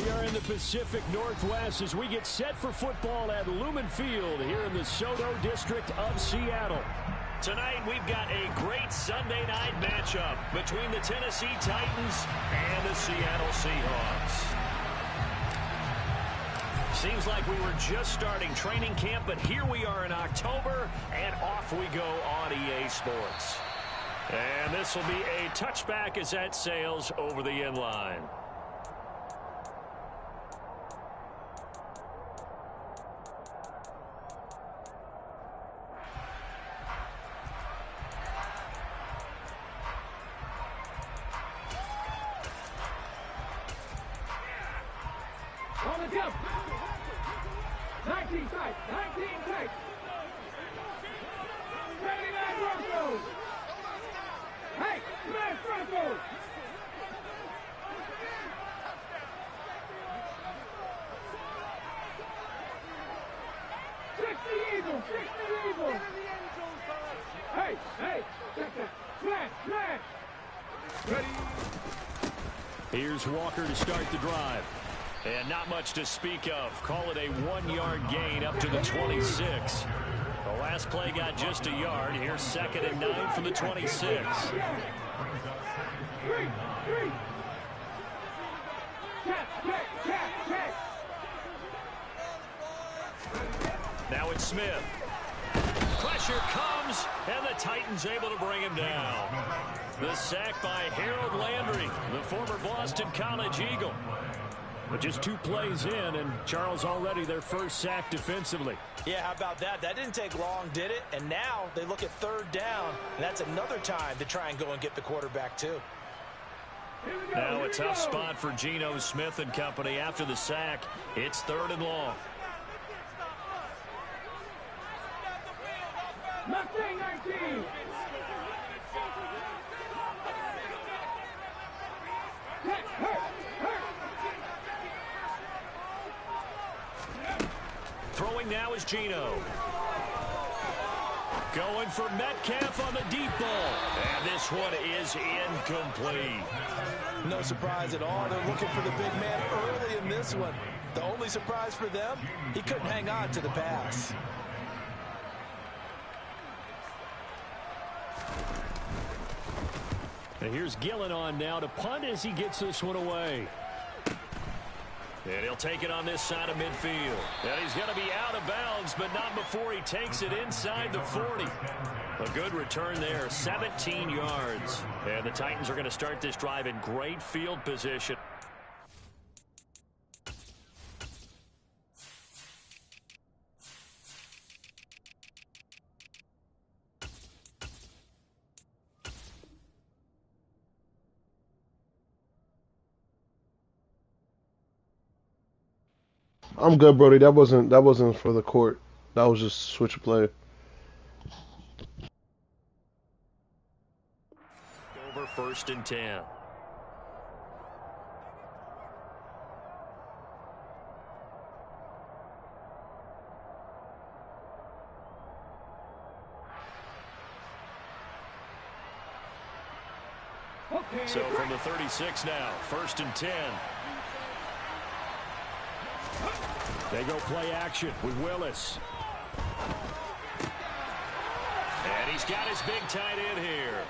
We are in the Pacific Northwest as we get set for football at Lumen Field here in the SoDo district of Seattle. Tonight we've got a great Sunday night matchup between the Tennessee Titans and the Seattle Seahawks. Seems like we were just starting training camp, but here we are in October, and off we go on EA Sports. And this will be a touchback as that sails over the end line. On the jump. 19 tight. 19 tight. 79 Broncos. Hey, smash Broncos. 60 Eagles. 60 Eagles. Hey, check that. Smash, smash. Ready. Here's Walker to start the drive. And not much to speak of. Call it a 1-yard gain up to the 26. The last play got just a yard. Here's 2nd and 9 from the 26. Now it's Smith. Pressure comes, and the Titans able to bring him down. The sack by Harold Landry, the former Boston College Eagle. But just 2 plays in, and Charles already their first sack defensively. Yeah, how about that? That didn't take long, did it? And now they look at 3rd down, and that's another time to try and go and get the quarterback, too. Now a tough spot for Geno Smith and company after the sack. It's 3rd and long. Mustang 19. Throwing now is Geno. Going for Metcalf on the deep ball. And this one is incomplete. No surprise at all. They're looking for the big man early in this one. The only surprise for them, he couldn't hang on to the pass. And here's Gillen on now to punt as he gets this one away. And he'll take it on this side of midfield. And he's going to be out of bounds, but not before he takes it inside the 40. A good return there, 17 yards. And the Titans are going to start this drive in great field position. I'm good, Brody. That wasn't for the court. That was just switch of play. Over 1st and 10. So from the 36 now, 1st and 10. They go play action with Willis. And he's got his big tight end here.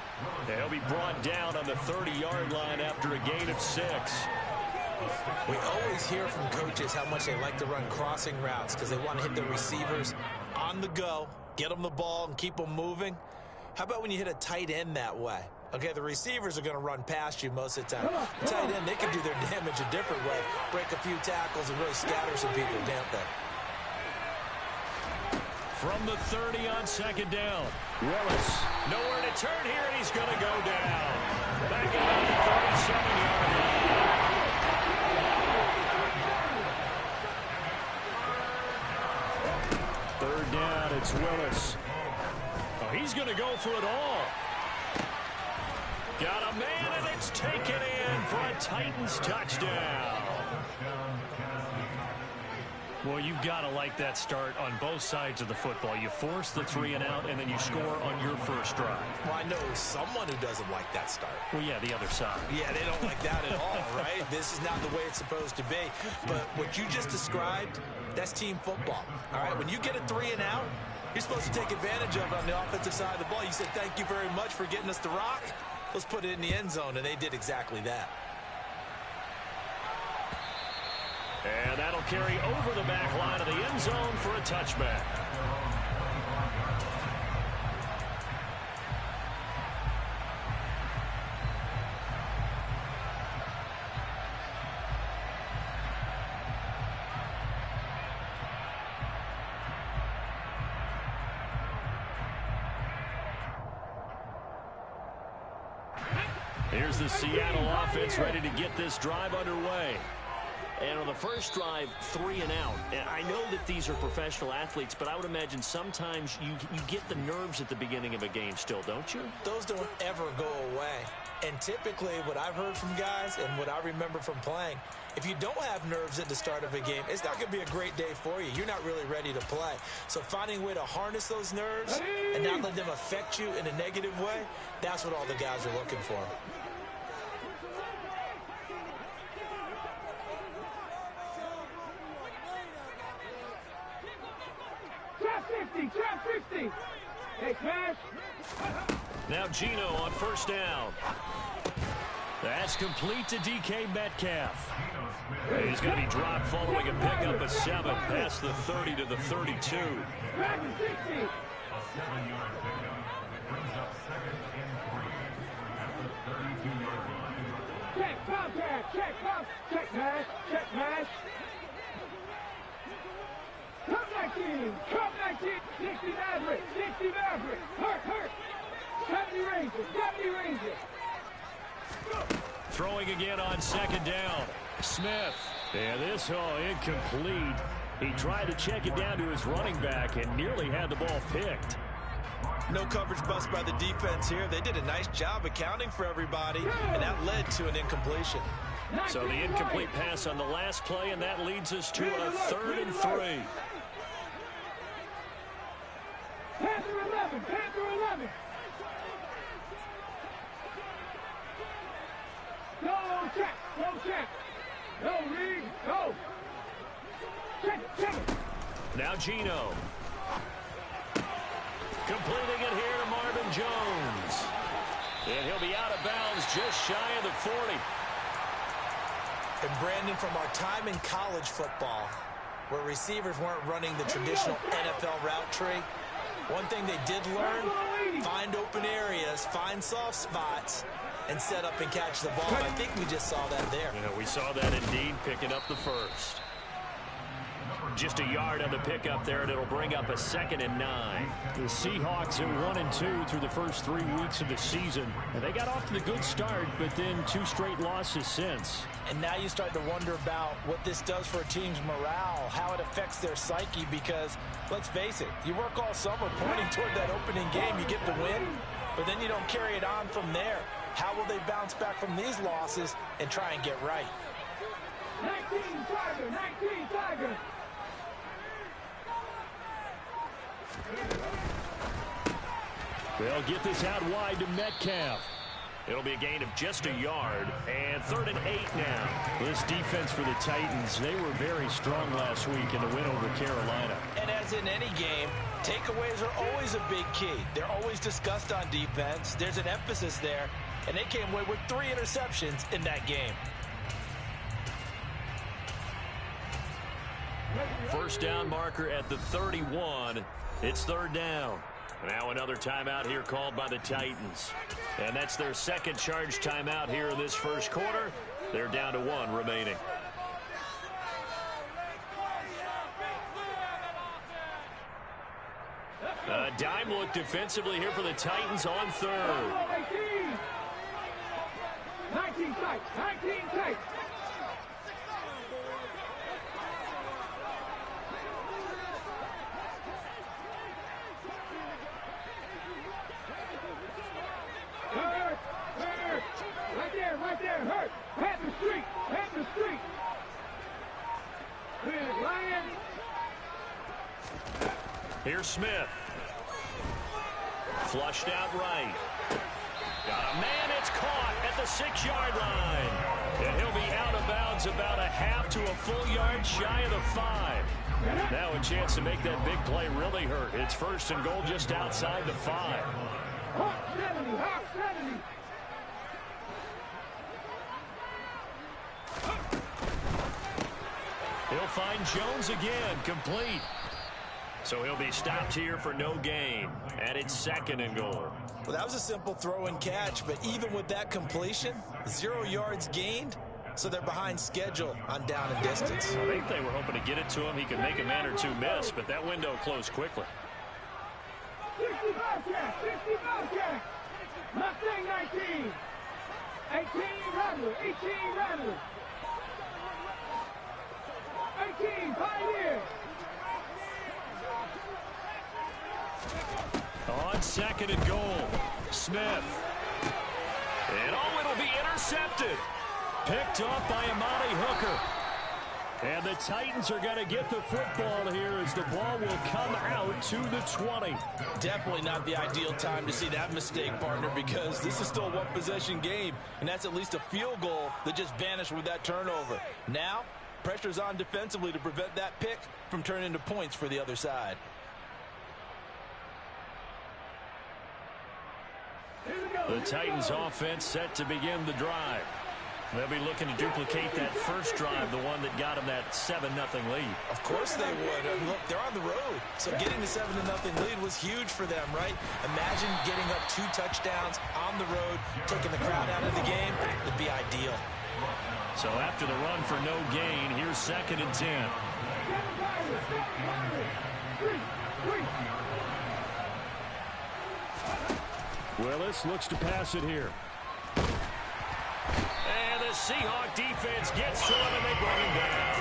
And he'll be brought down on the 30-yard line after a gain of 6. We always hear from coaches how much they like to run crossing routes because they want to hit their receivers on the go, get them the ball, and keep them moving. How about when you hit a tight end that way? Okay, the receivers are going to run past you most of the time. The tight end, they can do their damage a different way, break a few tackles and really scatter some people, can't they? From the 30 on 2nd down. Willis, nowhere to turn here, and he's going to go down. Back on the 37-yard line. 3rd down, it's Willis. Oh, he's going to go for it all. Got a man, and it's taken in for a Titans touchdown. Well, you've got to like that start on both sides of the football. You force the 3 and out, and then you score on your first drive. Well, I know someone who doesn't like that start. Well, yeah, the other side. Yeah, they don't like that at all, right? This is not the way it's supposed to be. But what you just described, that's team football. All right, when you get a 3 and out, you're supposed to take advantage of it on the offensive side of the ball. You said, thank you very much for getting us the rock. Let's put it in the end zone, and they did exactly that. And that'll carry over the back line of the end zone for a touchback. Here's the Seattle offense ready to get this drive underway. And on the first drive, 3 and out. And I know that these are professional athletes, but I would imagine sometimes you get the nerves at the beginning of a game still, don't you? Those don't ever go away. And typically what I've heard from guys and what I remember from playing, if you don't have nerves at the start of a game, it's not going to be a great day for you. You're not really ready to play. So finding a way to harness those nerves and not let them affect you in a negative way, that's what all the guys are looking for. Trap 50. Hey, Cash. Now Geno on first down. That's complete to DK Metcalf. He's going to be dropped following a pickup of 7 past the 30 to the 32. Back to 60. Check, contact, check pass, check pass. Come 19, 60 Maverick, hurt. 70 Rangers. Throwing again on second down. Smith. And this, incomplete. He tried to check it down to his running back and nearly had the ball picked. No coverage bust by the defense here. They did a nice job accounting for everybody, and that led to an incompletion. So the incomplete pass on the last play, and that leads us to a 3rd and 3. Panther 11. No check. No read, go. Check. Now Geno. Completing it here to Marvin Jones. And he'll be out of bounds just shy of the 40. And Brandon, from our time in college football, where receivers weren't running the traditional NFL route tree, one thing they did learn, find open areas, find soft spots, and set up and catch the ball. I think we just saw that there. Yeah, we saw that indeed, picking up the first. Just a yard on the pickup there, and it'll bring up a 2nd and 9. The Seahawks are 1-2 through the first 3 weeks of the season. And they got off to the good start, but then 2 straight losses since. And now you start to wonder about what this does for a team's morale, how it affects their psyche, because, let's face it, you work all summer pointing toward that opening game, you get the win, but then you don't carry it on from there. How will they bounce back from these losses and try and get right? 19 Tiger. They'll get this out wide to Metcalf. It'll be a gain of just a yard, and 3rd and 8 now. This defense for the Titans, they were very strong last week in the win over Carolina. And as in any game, takeaways are always a big key. They're always discussed on defense. There's an emphasis there, and they came away with 3 interceptions in that game. First down marker at the 31. It's 3rd down. Now another timeout here called by the Titans. And that's their second charge timeout here in this first quarter. They're down to 1 remaining. A dime look defensively here for the Titans on 3rd. 19 tight. Right there, hurt. Panther Street. Big Lion. Here's Smith. Flushed out right. Got a man. It's caught at the 6-yard line. And he'll be out of bounds about a half to a full yard shy of the 5. Now a chance to make that big play really hurt. It's 1st and goal just outside the 5. Hawk 70, Hawk 70. He'll find Jones again, complete. So he'll be stopped here for no gain. And it's 2nd and goal. Well, that was a simple throw and catch, but even with that completion, 0 yards gained, so they're behind schedule on down and distance. I think they were hoping to get it to him. He could make a man or two miss, but that window closed quickly. 60 Bobcats, 60 Bobcats. Mustang 19. 18 Rattler, 18 Rattler. 18 Pioneer. On 2nd and goal, Smith. And oh, it'll be intercepted. Picked off by Amani Hooker. And the Titans are going to get the football here as the ball will come out to the 20. Definitely not the ideal time to see that mistake, partner, because this is still a one-possession game, and that's at least a field goal that just vanished with that turnover. Now, pressure's on defensively to prevent that pick from turning into points for the other side. The Titans offense set to begin the drive. They'll be looking to duplicate that first drive, the one that got them that 7-0 lead. Of course they would. Look, they're on the road, so getting the 7-0 lead was huge for them, right? Imagine getting up 2 touchdowns on the road, taking the crowd out of the game. It'd be ideal. So after the run for no gain, here's 2nd and 10. Willis looks to pass it here. And the Seahawk defense gets to him, and they bring him down.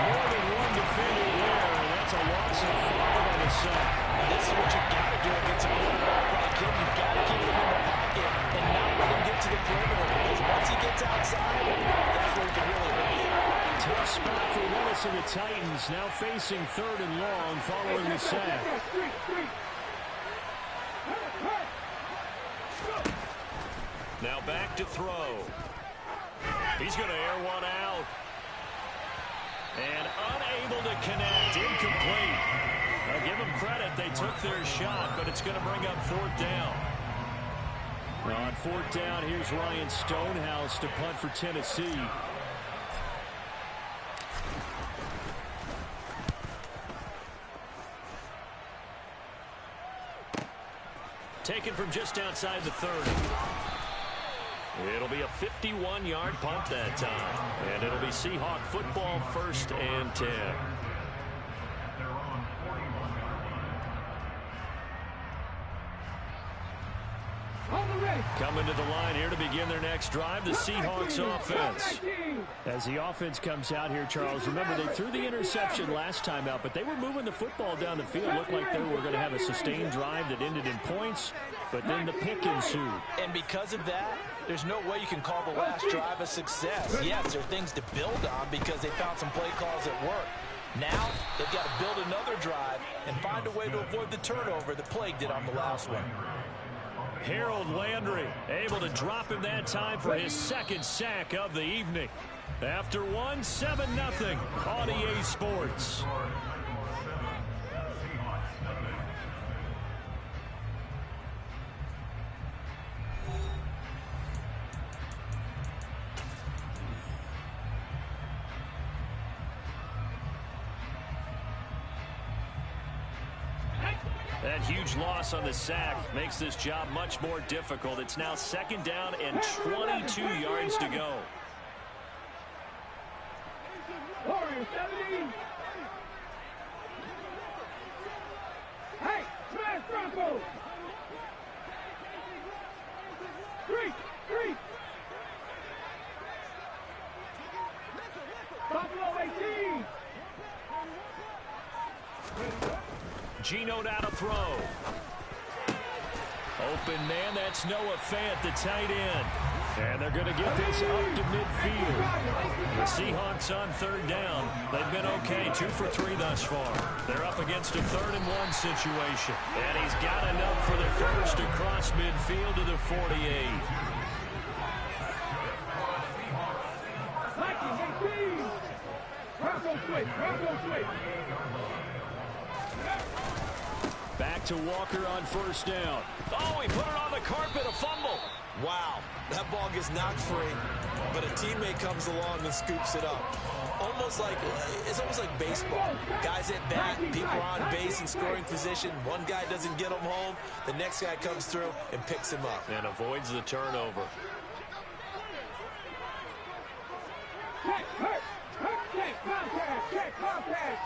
More than one defender there, and that's a loss of 5 on the sack. This is what you've got to do against a quarterback like him. You've got to keep him in the pocket and not let him get to the perimeter, because once he gets outside, that's where he can really hurt you. Tough spot for Willis and the Titans, now facing 3rd and long following the sack. Now back to throw. He's going to air one out. And unable to connect. Incomplete. I'll give them credit. They took their shot, but it's going to bring up 4th down. Now on 4th down, here's Ryan Stonehouse to punt for Tennessee. Taken from just outside the 30. It'll be a 51-yard punt that time. And it'll be Seahawk football, 1st and 10. Coming to the line here to begin their next drive, the Seahawks offense. As the offense comes out here, Charles, remember they threw the interception last time out, but they were moving the football down the field. Looked like they were going to have a sustained drive that ended in points, but then the pick ensued. And because of that, there's no way you can call the last drive a success. Yes, there are things to build on because they found some play calls that work. Now, they've got to build another drive and find a way to avoid the turnover that plagued it on the last one. Harold Landry able to drop him that time for his 2nd sack of the evening. After one, 7-0 on EA Sports. That huge loss on the sack makes this job much more difficult. It's now 2nd down and 22 yards to go. Warriors 70. Hey, smash Broncos. 3. Buffalo 18. Geno down to throw. Open man, that's Noah Fant, the tight end. And they're going to get this up to midfield. The Seahawks on third down. They've been okay, 2 for 3 thus far. They're up against a 3rd-and-1 situation. And he's got enough for the first across midfield to the 48. Back to Walker on first down. Oh, he put it on the carpet, a fumble. Wow, that ball gets knocked free, but a teammate comes along and scoops it up. It's almost like baseball. Guys at bat, people are on base in scoring position. One guy doesn't get him home. The next guy comes through and picks him up. And avoids the turnover. Check, contact.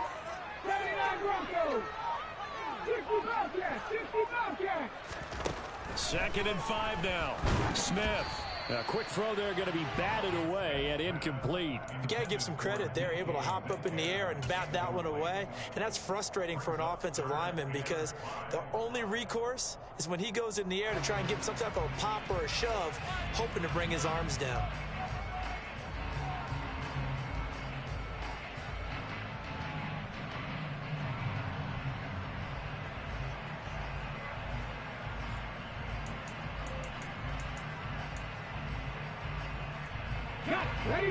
79 Broncos. 60 Bobcats. 2nd and 5 now. Smith. A quick throw there, going to be batted away and incomplete. You got to give some credit. They're able to hop up in the air and bat that one away. And that's frustrating for an offensive lineman because the only recourse is when he goes in the air to try and get some type of a pop or a shove, hoping to bring his arms down.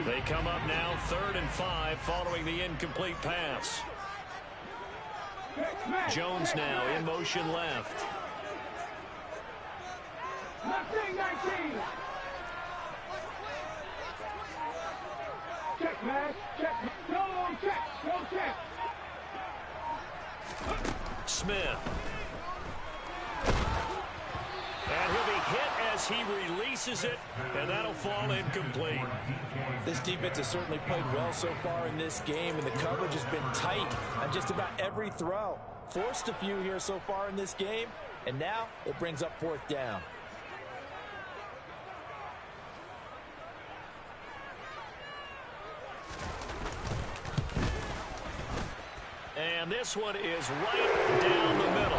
They come up now 3rd and 5 following the incomplete pass. Jones now in motion left. 19. Check, man. Check. No, check. Smith. And he'll be hit as he releases it, and that'll fall incomplete. This defense has certainly played well so far in this game, and the coverage has been tight on just about every throw. Forced a few here so far in this game, and now it brings up 4th down. And this one is right down the middle.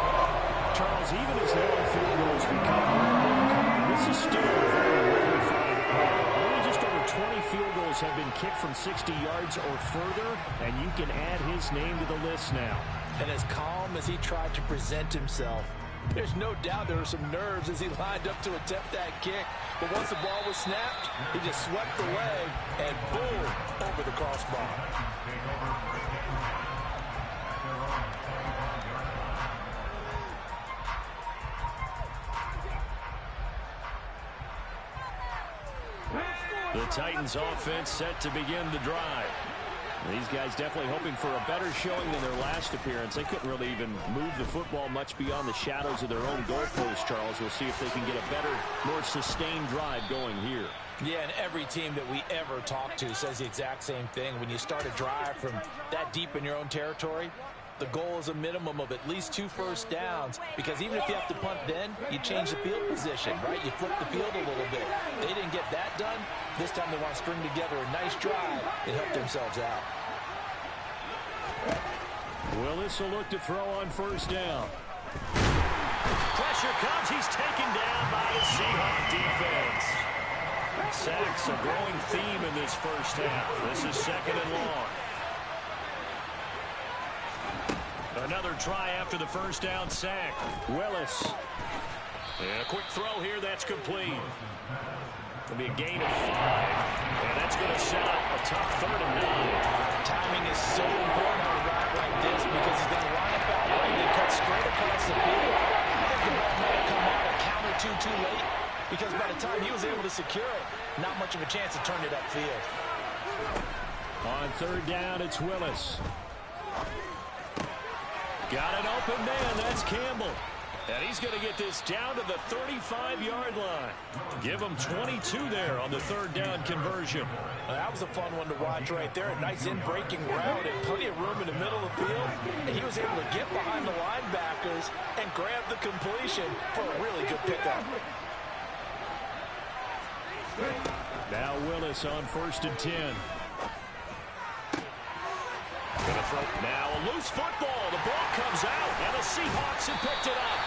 Charles, even as long field goals become more common, this is still a very rarefied play. Only just over 20 field goals have been kicked from 60 yards or further, and you can add his name to the list now. And as calm as he tried to present himself, there's no doubt there were some nerves as he lined up to attempt that kick. But once the ball was snapped, he just swept the leg and boom, over the crossbar. The Titans offense set to begin the drive. These guys definitely hoping for a better showing than their last appearance. They couldn't really even move the football much beyond the shadows of their own goalpost, Charles. We'll see if they can get a better, more sustained drive going here. Yeah, and every team that we ever talk to says the exact same thing. When you start a drive from that deep in your own territory, the goal is a minimum of at least 2 first downs, because even if you have to punt then, you change the field position, right? You flip the field a little bit. They didn't get that done. This time they want to string together a nice drive and help themselves out. Willis will look to throw on first down. Pressure comes. He's taken down by the Seahawks defense. Sacks a growing theme in this first half. This is 2nd and long. Another try after the first down sack. Willis. And a quick throw here that's complete. It'll be a gain of 5. And that's going to set up a tough 3rd and 9. Timing is so important on a drive like this because he's going to line up out right and cut straight across the field. I think the ball might have come out a count or two too late, because by the time he was able to secure it, not much of a chance to turn it upfield. On 3rd down, it's Willis. Got an open man. That's Campbell. And he's going to get this down to the 35-yard line. Give him 22 there on the 3rd down conversion. That was a fun one to watch right there. A nice in-breaking route and plenty of room in the middle of the field. And he was able to get behind the linebackers and grab the completion for a really good pickup. Now Willis on 1st and 10. Gonna throw now a loose football. The ball comes out, and the Seahawks have picked it up.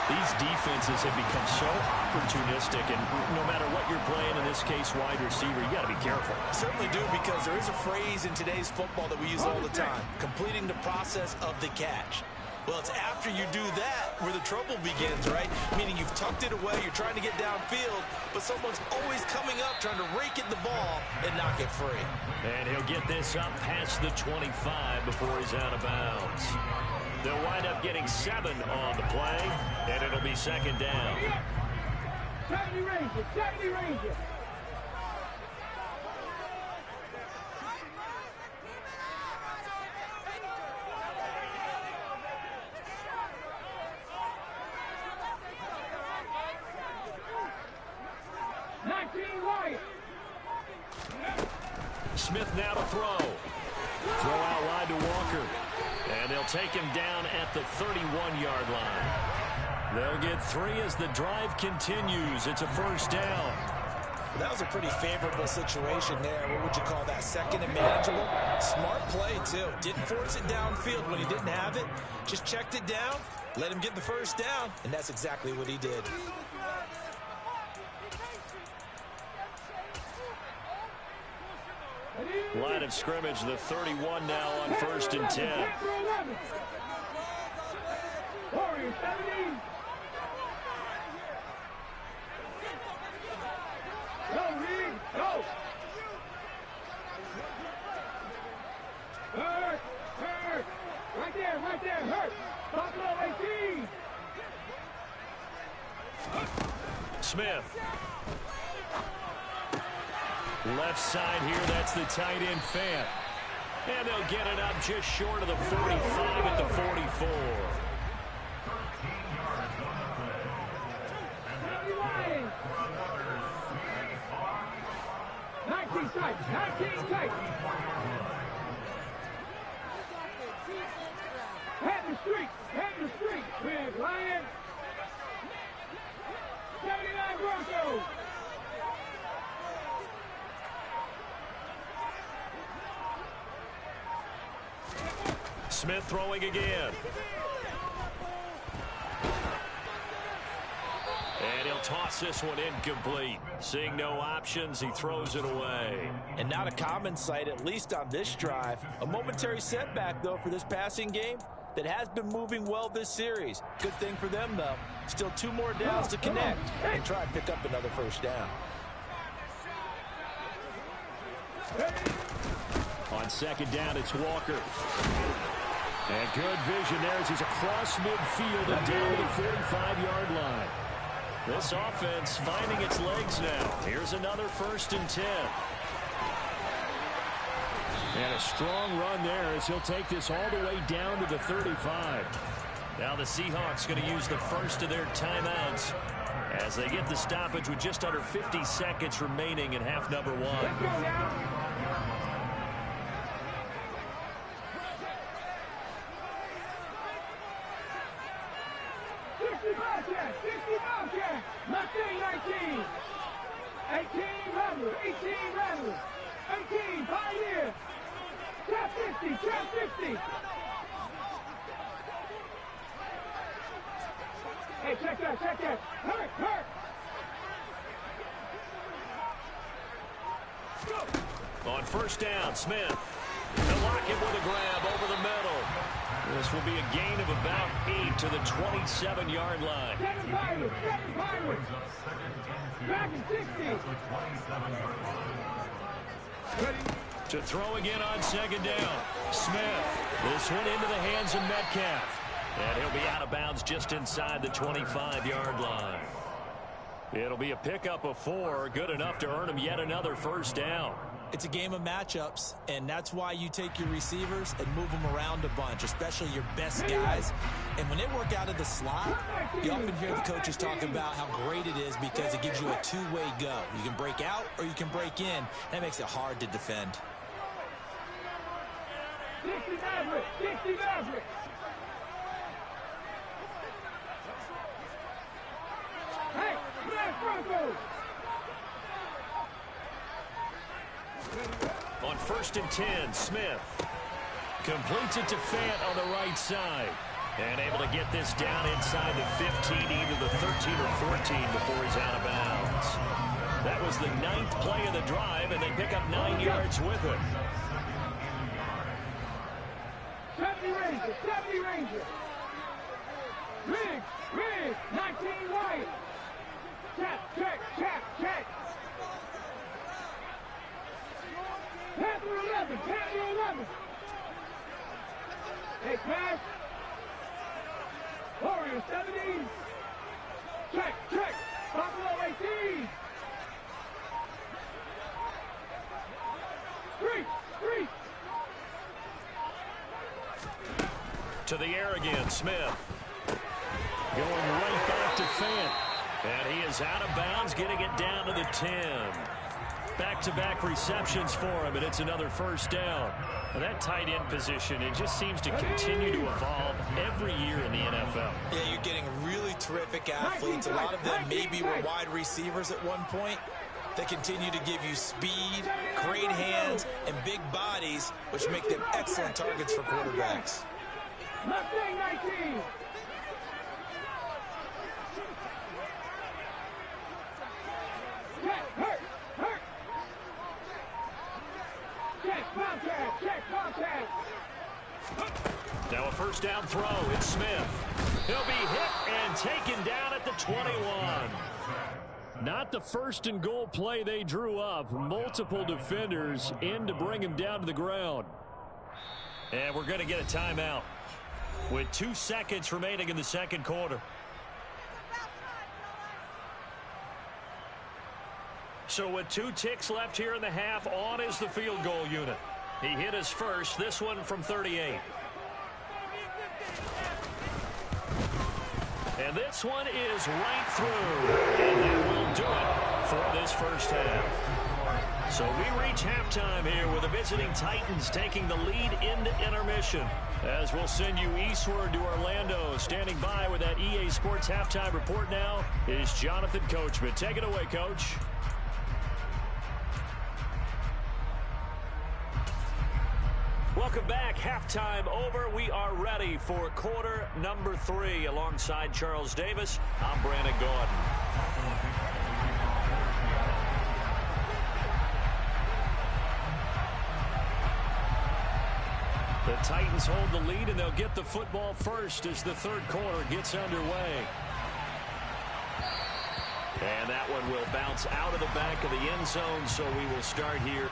These defenses have become so opportunistic, and no matter what you're playing, in this case, wide receiver, you got to be careful. Certainly do, because there is a phrase in today's football that we use all the time, completing the process of the catch. Well, it's after you do that where the trouble begins, right? Meaning you've tucked it away, you're trying to get downfield, but someone's always coming up trying to rake at the ball and knock it free. And he'll get this up past the 25 before he's out of bounds. They'll wind up getting 7 on the play, and it'll be second down. 70 Rangers, 70 Rangers. Smith now to throw. Throw out wide to Walker. And they'll take him down at the 31-yard line. They'll get 3 as the drive continues. It's a first down. That was a pretty favorable situation there. What would you call that? Second and manageable? Smart play, too. Didn't force it downfield when he didn't have it. Just checked it down, let him get the first down, and that's exactly what he did. Line of scrimmage, the 31 now on 1st and 10. Warriors 70. Go, Reed, go. Hurt, hurt. Right there, hurt. Buffalo 18. Smith. Left side here, that's the tight end Fant. And they'll get it up just short of the 45 at the 44. 19 tight, 19 tight. Head the street, with Lion. 79 Broncos. Smith throwing again. And he'll toss this one incomplete. Seeing no options, he throws it away. And not a common sight, at least on this drive. A momentary setback, though, for this passing game that has been moving well this series. Good thing for them, though. Still 2 more downs to connect and try and pick up another first down. On second down, it's Walker. And good vision there as he's across midfield and down to the 45-yard line. This offense finding its legs now. Here's another 1st and 10. And a strong run there as he'll take this all the way down to the 35. Now the Seahawks going to use the first of their timeouts as they get the stoppage with just under 50 seconds remaining in half number 1. Let's go now. Mustang 19, 18 Rebel, 18 Rebel, 18 Pioneer, Trap 50, Trap 50. Hey, check that, hurt. On first down, Smith. They'll lock him with a grab over the middle. This will be a gain of about 8 to the 27-yard line. 7 Pirates. Dragon 60. Ready? To throw again on second down. Smith. This one into the hands of Metcalf. And he'll be out of bounds just inside the 25-yard line. It'll be a pickup of 4, good enough to earn him yet another first down. It's a game of matchups, and that's why you take your receivers and move them around a bunch, especially your best guys. And when they work out of the slot, you often hear the coaches talk about how great it is because it gives you a two-way go. You can break out or you can break in. That makes it hard to defend. 60 Maverick. Hey, Black Broncos. On 1st and 10, Smith completes it to Fant on the right side. And able to get this down inside the 15, either the 13 or 14 before he's out of bounds. That was the 9th play of the drive, and they pick up 9 yards with it. 70 Ranger, 70 Ranger. Riggs, 19 White. Check. Panther 11. Hey, pass. Warrior 70. Check. Buffalo 18. Three. To the air again, Smith. Going right back to Fant. And he is out of bounds, getting it down to the 10. Back-to-back receptions for him, and it's another first down. Well, that tight end position, it just seems to continue to evolve every year in the NFL. Yeah, you're getting really terrific athletes. A lot of them maybe were wide receivers at one point. They continue to give you speed, great hands, and big bodies, which make them excellent targets for quarterbacks. Left wing 19. Hurt. Check, contact. Now a first down throw. It's Smith. He'll be hit and taken down at the 21. Not the first and goal play they drew up. Multiple defenders in to bring him down to the ground. And we're going to get a timeout with 2 seconds remaining in the second quarter. So with 2 ticks left here in the half, on is the field goal unit. He hit his first, this one from 38. And this one is right through. And that will do it for this first half. So we reach halftime here with the visiting Titans taking the lead into intermission. As we'll send you eastward to Orlando. Standing by with that EA Sports halftime report now is Jonathan Coachman. Take it away, Coach. Welcome back. Halftime over. We are ready for quarter number 3. Alongside Charles Davis, I'm Brandon Gordon. The Titans hold the lead, and they'll get the football first as the third quarter gets underway. And that one will bounce out of the back of the end zone, so we will start here.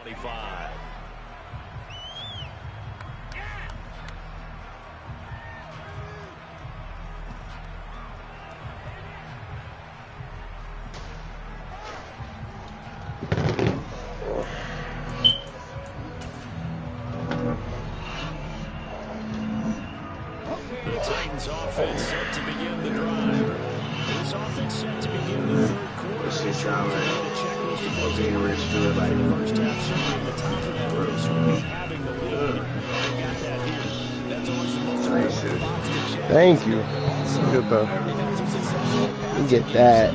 25. The Titans offense set to begin the drive. This offense set to begin the third quarter. This is how The checklist of those English do it like in the first half, certainly at the top of that list would be having the lead. They got that here. That's always the most important box to check. Thank you. Look at that. You get that.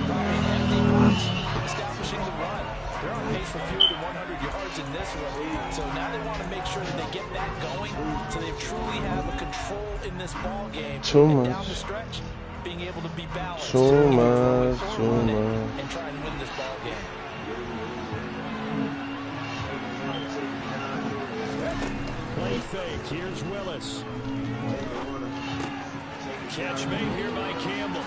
Establishing the run. They're on pace for fewer than 100 yards in this one. So now they want to make sure that they get that going so they truly have a control in this ball game. Too And much. down the stretch, being able to be balanced. Too much, Run it too much. and try and win this ball game. Play fake. Here's Willis. Catch made here by Campbell.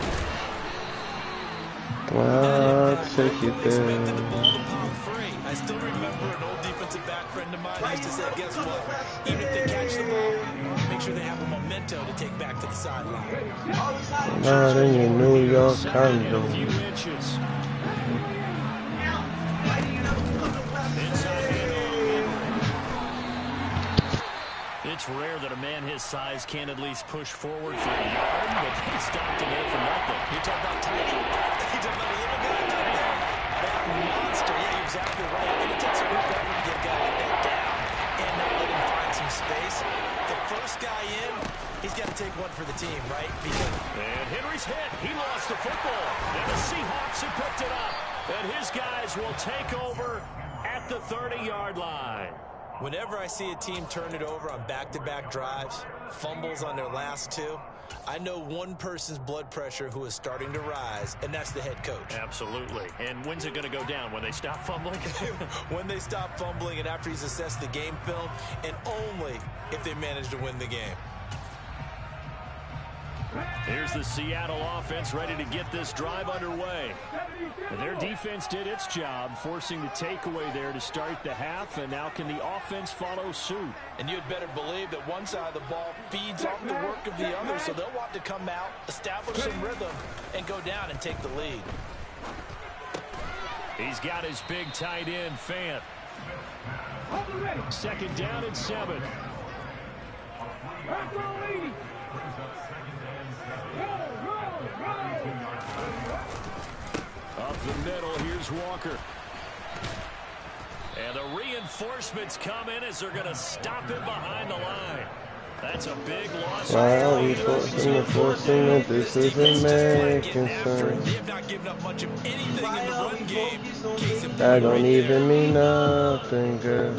I'll take it Expected the there. ball to bomb free. I still remember an old defensive back friend of mine used to say, guess what? Even if they catch the ball, make sure they have a memento to take back to the sideline. Not in your New York Side in a condo. few inches. Inside handoff. It's rare that a man his size can at least push forward for a yard, but he stopped him there for nothing. You're talking about tiny. You're talking about a little guy out there. That monster. Yeah, you're exactly right. And it takes a group effort to get a guy like that down and not let him find some space. The first guy in, he's got to take one for the team, right? Because And Henry's hit. He lost the football. And the Seahawks have picked it up. And his guys will take over at the 30-yard line. whenever I see a team turn it over on back-to-back drives, fumbles on their last two, I know one person's blood pressure who is starting to rise, and that's the head coach. Absolutely. And when's it going to go down? When they stop fumbling? When they stop fumbling and after he's assessed the game film, and only if they manage to win the game. Here's the Seattle offense ready to get this drive underway. And their defense did its job, forcing the takeaway there to start the half, and now can the offense follow suit? And you'd better believe that one side of the ball feeds off the work of the other, so they'll want to come out, establish some rhythm, and go down and take the lead. He's got his big tight end, Fant. Second down and 7. Up the middle, here's Walker. And the reinforcements come in as they're going to stop him behind the line. That's a big loss. Why are we forcing that this isn't making sense? They have not given up much of anything in the run game. That don't even mean nothing, girl.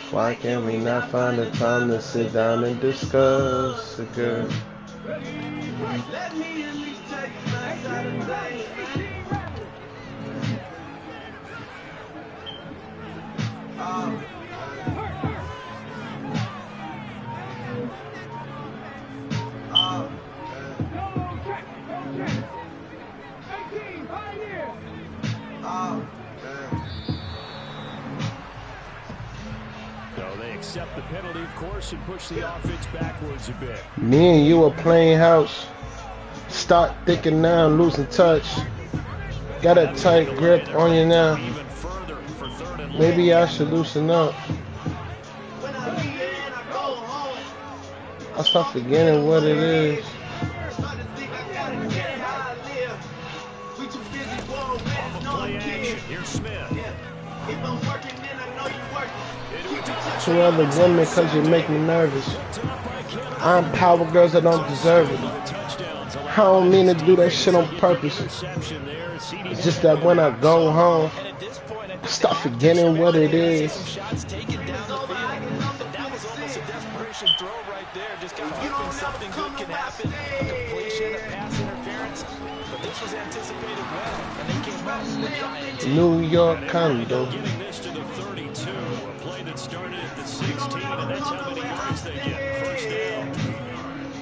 Why can't we not find the time to sit down and discuss it, girl? Let me at least tell you my side of things. So they accept the penalty, of course, and push the offense backwards a bit. Me and you are playing house. Start thinking now, losing touch. Got a tight grip on you now. Even further for third and long. Maybe I should loosen up. I start forgetting what it is. Play action. Here's Smith. To other women, cause you make me nervous. I'm power girls that don't deserve it. I don't mean to do that shit on purpose. It's just that when I go home, I start forgetting what it is. Shots taken down the field. That was almost a desperation throw right there. Just kind of hoping something good can happen. A completion, a pass interference. But this was anticipated well, and they came up with a giant team. New York condo. Getting this to the 32. A play that started at the 16, and that's how many yards they get. First down.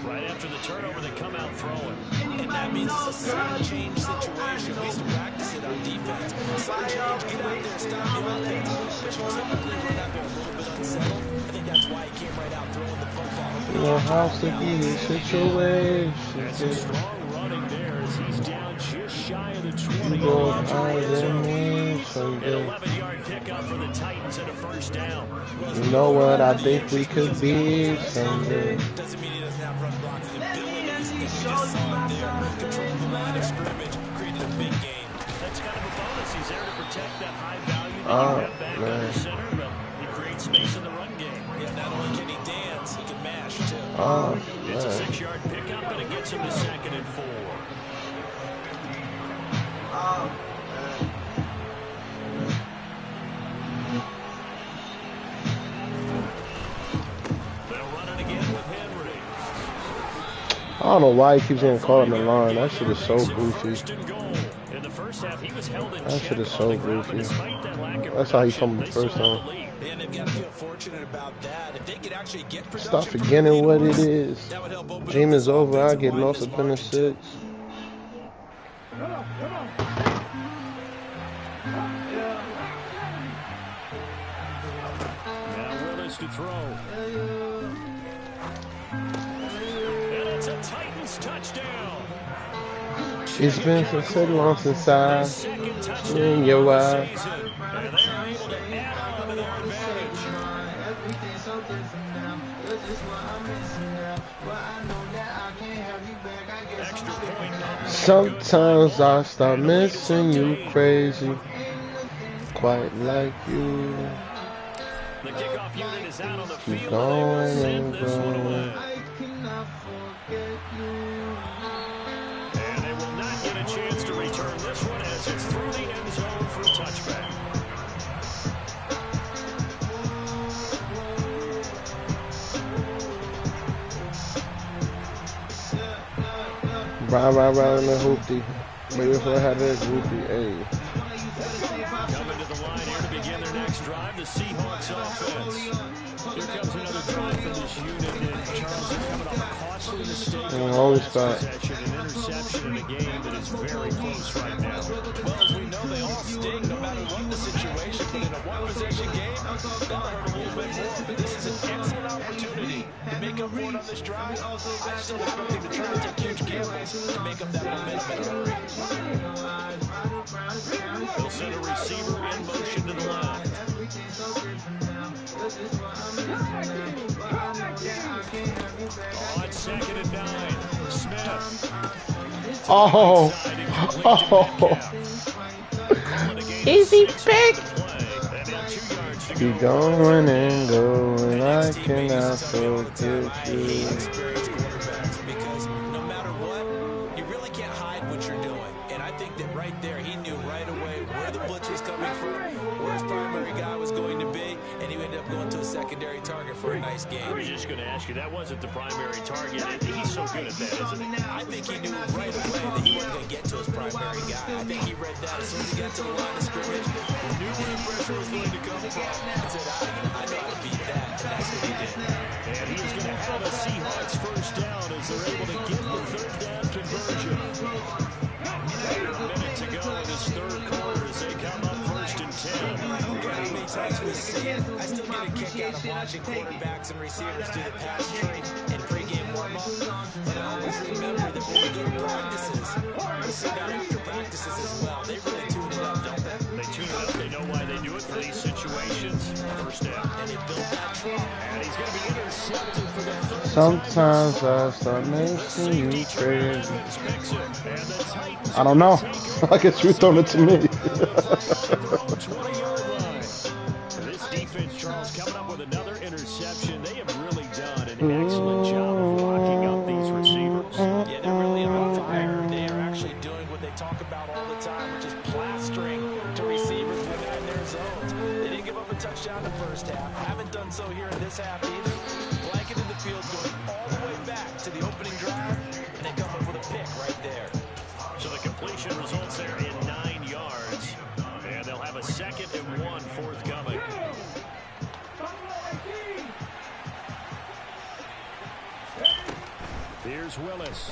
Right after the turnover, they come out throwing. And that means it's a side change situation. We used to practice it on defense. Side change, get out there, stop the offense. But you typically run out there a little bit unsettled. I think that's why he came right out throwing the football. Your house to be a situation. That's a strong running there as he's down just shy of the 20. You go higher than me, An someday. 11-yard pickup for the Titans and a first down. You know what I think we could be someday. Doesn't mean he doesn't have run blocking abilities. He just saw him there, controlling the line of scrimmage, created a big game. That's kind of a bonus. He's there to protect that high value that you have back under center, but he creates space in the run game. Yeah, not only can he dance, he can mash too. It's a 6-yard pickup, and it gets him to 2nd and 4. They'll run it again with Henry. I don't know why he keeps getting caught on the line. That shit is so goofy. First and goal. In the first half, he was held in That check shit is on so the ground, but goofy. despite that lack of That's how he production, fumbled the they still first have time. the lead. And they've got to feel fortunate about that. If they could actually get production Stop from forgetting the what lead it on, is. that would help open up Game this is over. I offensive get line lost this up in the margin, too. 6. Come on, come on. Now Willis to throw. And it's a Titans touchdown. It's been so long since Their I second touchdown in your of the eye. season. And they are able to add on to their advantage. Everything's so different now. This is what I'm missing now. But I know that I can't have you back. I guess Extra I'm point up. Sometimes I start missing you crazy. Quite like you. The kickoff unit is out on the Keep field. And they will going send and this one away. I cannot forget you. And they will not get a chance to return this one as it's through the end zone for a touchback. Right in the hoopty. Maybe if I had that hoopty, hey. Coming to the line here to begin their next drive, the Seahawks offense. Here comes another drive from this unit, and Charles is coming off a costly mistake on the Always last got possession, an interception in a game that is very close right now. Well, as we know, they all sting no matter what the situation. But in a one-possession game, that'll hurt a little bit more. But this is an excellent opportunity to make up for it on this drive. I just don't expect them to try to take huge gambles to make up that momentum in a hurry. They'll send a receiver in motion to the left. On 2nd and 9, Smith. Oh. Easy pick. Keep going and going. I cannot forget you. Experienced quarterbacks because no matter what, you really can't hide what you're doing. And I think that right there, he knew right away where the blitz was coming from, where his primary guy was going to be, and he ended up going to a secondary target for a nice game. I was just going to ask you, that wasn't the primary target. He's so good at that, isn't he? I think he knew right away that he wasn't going to get to his primary guy. I think he read that as soon as he got to the line of scrimmage, knew where the pressure was going to come from, and said, I know how to beat that, and that's what he did. And he is going to have a Seahawks first down as they're able to get the 3rd down conversion. Under a minute to go in this 3rd quarter as they come up 1st and 10. How many times we see it? I still get a kick out of watching quarterbacks and receivers do the pass tree in pregame warm-up. But I always remember that when we go to practices, we sit down after practices as well. They really tune it up, don't they? They tune it up. They know why they do it for these situations. First down. And they build that trust. And he's going to be intercepted for the 3rd. Sometimes I start missing you crazy. Picks it. And the Titans I don't know. I guess you're throwing it to me. 20-yard line. This defense, Charles, coming up with another interception. They have really done an excellent job of locking up these receivers. Yeah, they're really on fire. They are actually doing what they talk about all the time, which is plastering to receivers when they're in their zones. They didn't give up a touchdown in the first half. Haven't done so here in this half either. Blanketed the field, going all the way back to the opening drive, and they come up with a pick right there. So the completion results there in 9 yards. And they'll have a 2nd and 1 forthcoming. Here's Willis.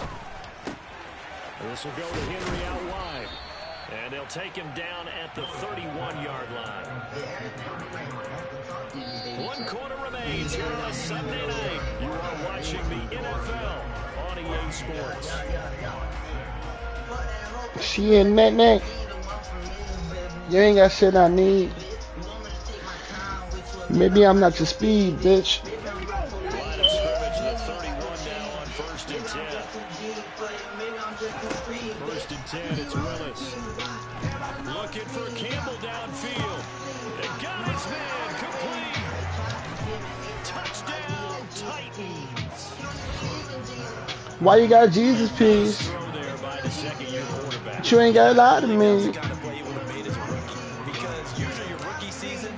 This will go to Henry out wide. And they'll take him down at the 31-yard line. 1 quarter remains here on a Sunday night. You are watching the NFL on EA Sports. She in neck. You ain't got shit I need. Maybe I'm not your speed, bitch. Line of scrimmage, the 31 now on 1st and 10. 1st and 10, it's Willis. Looking for Campbell downfield. They got his man complete. Touchdown, Titans. Why you got Jesus piece? Throw there by the second-year quarterback. But you ain't got a lot of me. That's the kind of play you would have made as a rookie. Because usually your rookie season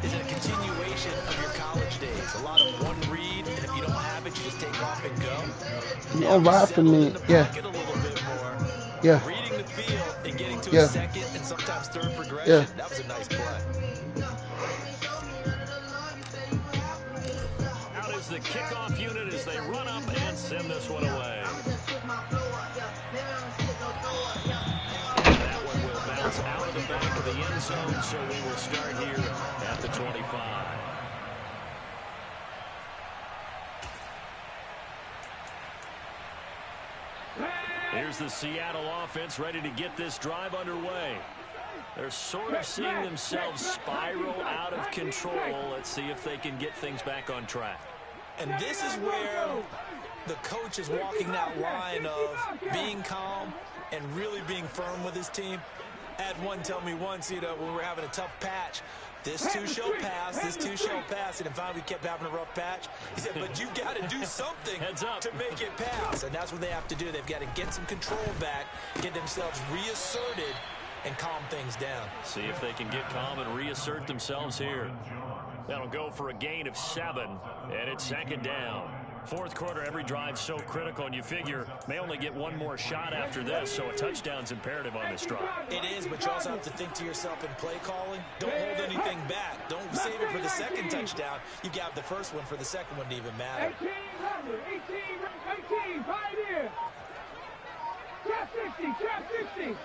is a continuation of your college days. A lot of one read, and if you don't have it, you just take off and go. You don't ride for me. Yeah. A little bit more. Yeah. Reading the field and getting to Yeah. a second and sometimes third progression. Yeah. That was a nice play. Out is the kickoff unit as they run up and send this one away. That one will bounce out of the back of the end zone, so we will start here at the 25. Here's the Seattle offense ready to get this drive underway. They're sort of seeing themselves spiral out of control. Let's see if they can get things back on track. And this is where the coach is walking that line of being calm and really being firm with his team. I had one tell me once, when we were having a tough patch, this too shall pass, this too shall pass. And finally we kept having a rough patch. He said, but you've got to do something to make it pass. And that's what they have to do. They've got to get some control back, get themselves reasserted, and calm things down. See if they can get calm and reassert themselves here. That'll go for a gain of 7, and it's 2nd down. 4th quarter, every drive so critical, and you figure may only get one more shot after this, so a touchdown's imperative on this drive. It is, but you also have to think to yourself in play calling. Don't hold anything back. Don't save it for the second touchdown. You got the first one for the second one to even matter. 18, Pioneer. Trap 60, trap 60.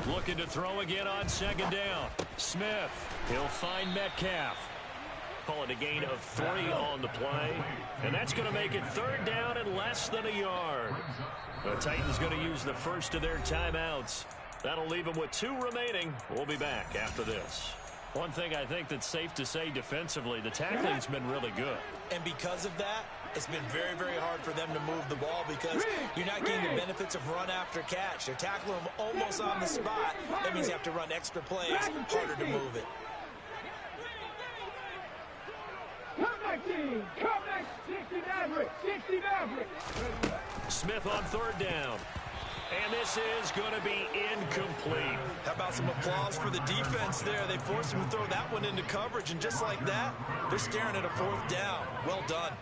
Looking to throw again on 2nd down. Smith, he'll find Metcalf. Call it a gain of 3 on the play. And that's going to make it 3rd down and less than a yard. The Titans going to use the first of their timeouts. That'll leave them with 2 remaining. We'll be back after this. One thing I think that's safe to say defensively, the tackling's been really good. And because of that, it's been very, very hard for them to move the ball because you're not getting the benefits of run after catch. They're tackling them almost on the spot. That means you have to run extra plays, harder to move it. Come back, team. Come back. 60 Maverick. 60 Maverick. Smith on 3rd down. And this is going to be incomplete. How about some applause for the defense there? They forced him to throw that one into coverage, and just like that, they're staring at a 4th down. Well done.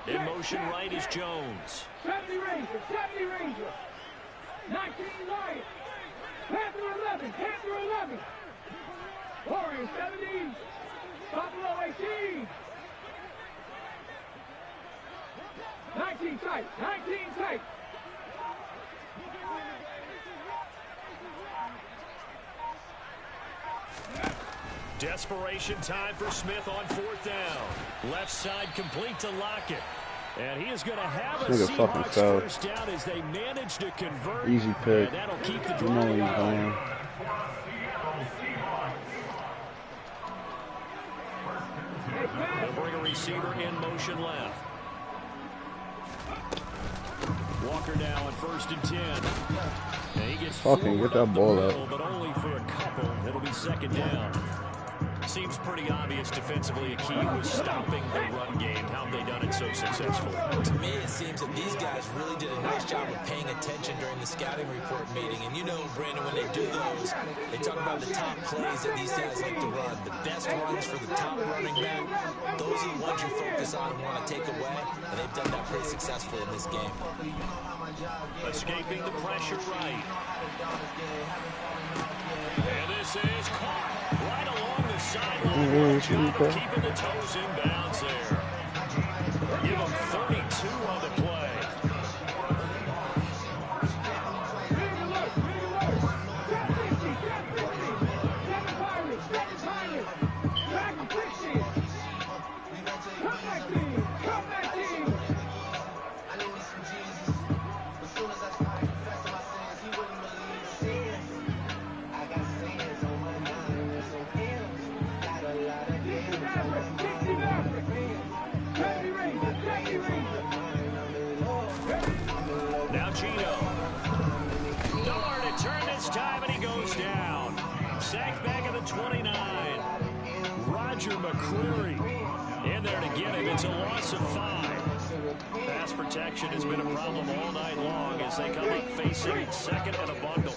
In motion right is Jones. 70 Ranger. 70 Ranger. 19 Lions. Panther 11. Panther 11. Warriors 70. Buffalo 18. 19 tight. 19 tight. Desperation time for Smith on 4th down. Left side complete to Lockett. And he is going to have a Seahawks first down as they manage to convert. Easy pick. And that'll keep the You know drive he's alive. going. They'll bring a receiver in motion left. Walker now on 1st and 10. And he gets Fucking get that ball up. But only for a couple. It'll be 2nd down. Seems pretty obvious defensively a key was stopping the run game. How have they done it so successfully? To me, it seems that these guys really did a nice job of paying attention during the scouting report meeting. And you know, Brandon, when they do those, they talk about the top plays that these guys like to run. The best runs for the top running back. Those are the ones you focus on and want to take away. And they've done that pretty successfully in this game. Escaping the pressure right. And this is caught right along the side Good job of keeping the toes in bounds there. Give him 32 on the play. Now Gino. Nowhere to turn this time, and he goes down. Sacked back at the 29. Roger McCreary in there to get him. It's a loss of 5. Pass protection has been a problem all night long as they come up facing second and a bundle.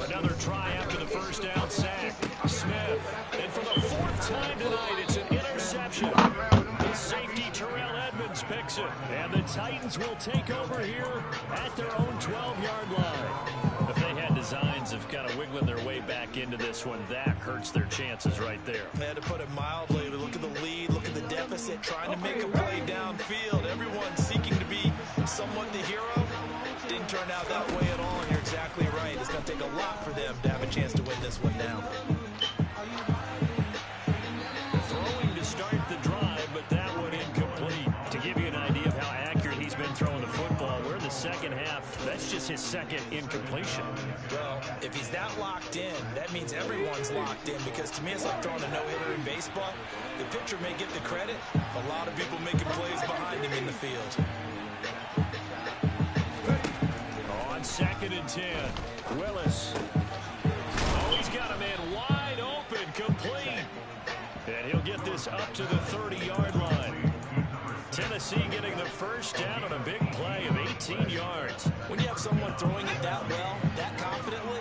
Another try after the first down sack. Smith. And for the 4th time tonight, it's an interception. The safety Terrell Edmonds picks it. And the Titans will take over here at their own 12-yard line. If they had designs of kind of wiggling their way back into this one, that hurts their chances right there. They had to put it mildly. Look at the lead, look at the deficit, trying to make a play downfield. Everyone seeking to be somewhat the hero. Didn't turn out that way at all, and you're exactly right. It's going to take a lot for them to have a chance to win this one now. Throwing to start the drive, but that one incomplete. To give you an idea of how accurate he's been throwing the football, we're in the second half. That's just his second incompletion. Well, if he's that locked in, that means everyone's locked in, because to me it's like throwing a no-hitter in baseball. The pitcher may get the credit, a lot of people making plays behind him in the field. On 2nd and 10, Willis. Oh, he's got a man wide open, complete. And he'll get this up to the 30-yard line. Tennessee getting the first down on a big play of 18 yards. When you have someone throwing it that well, that confidently,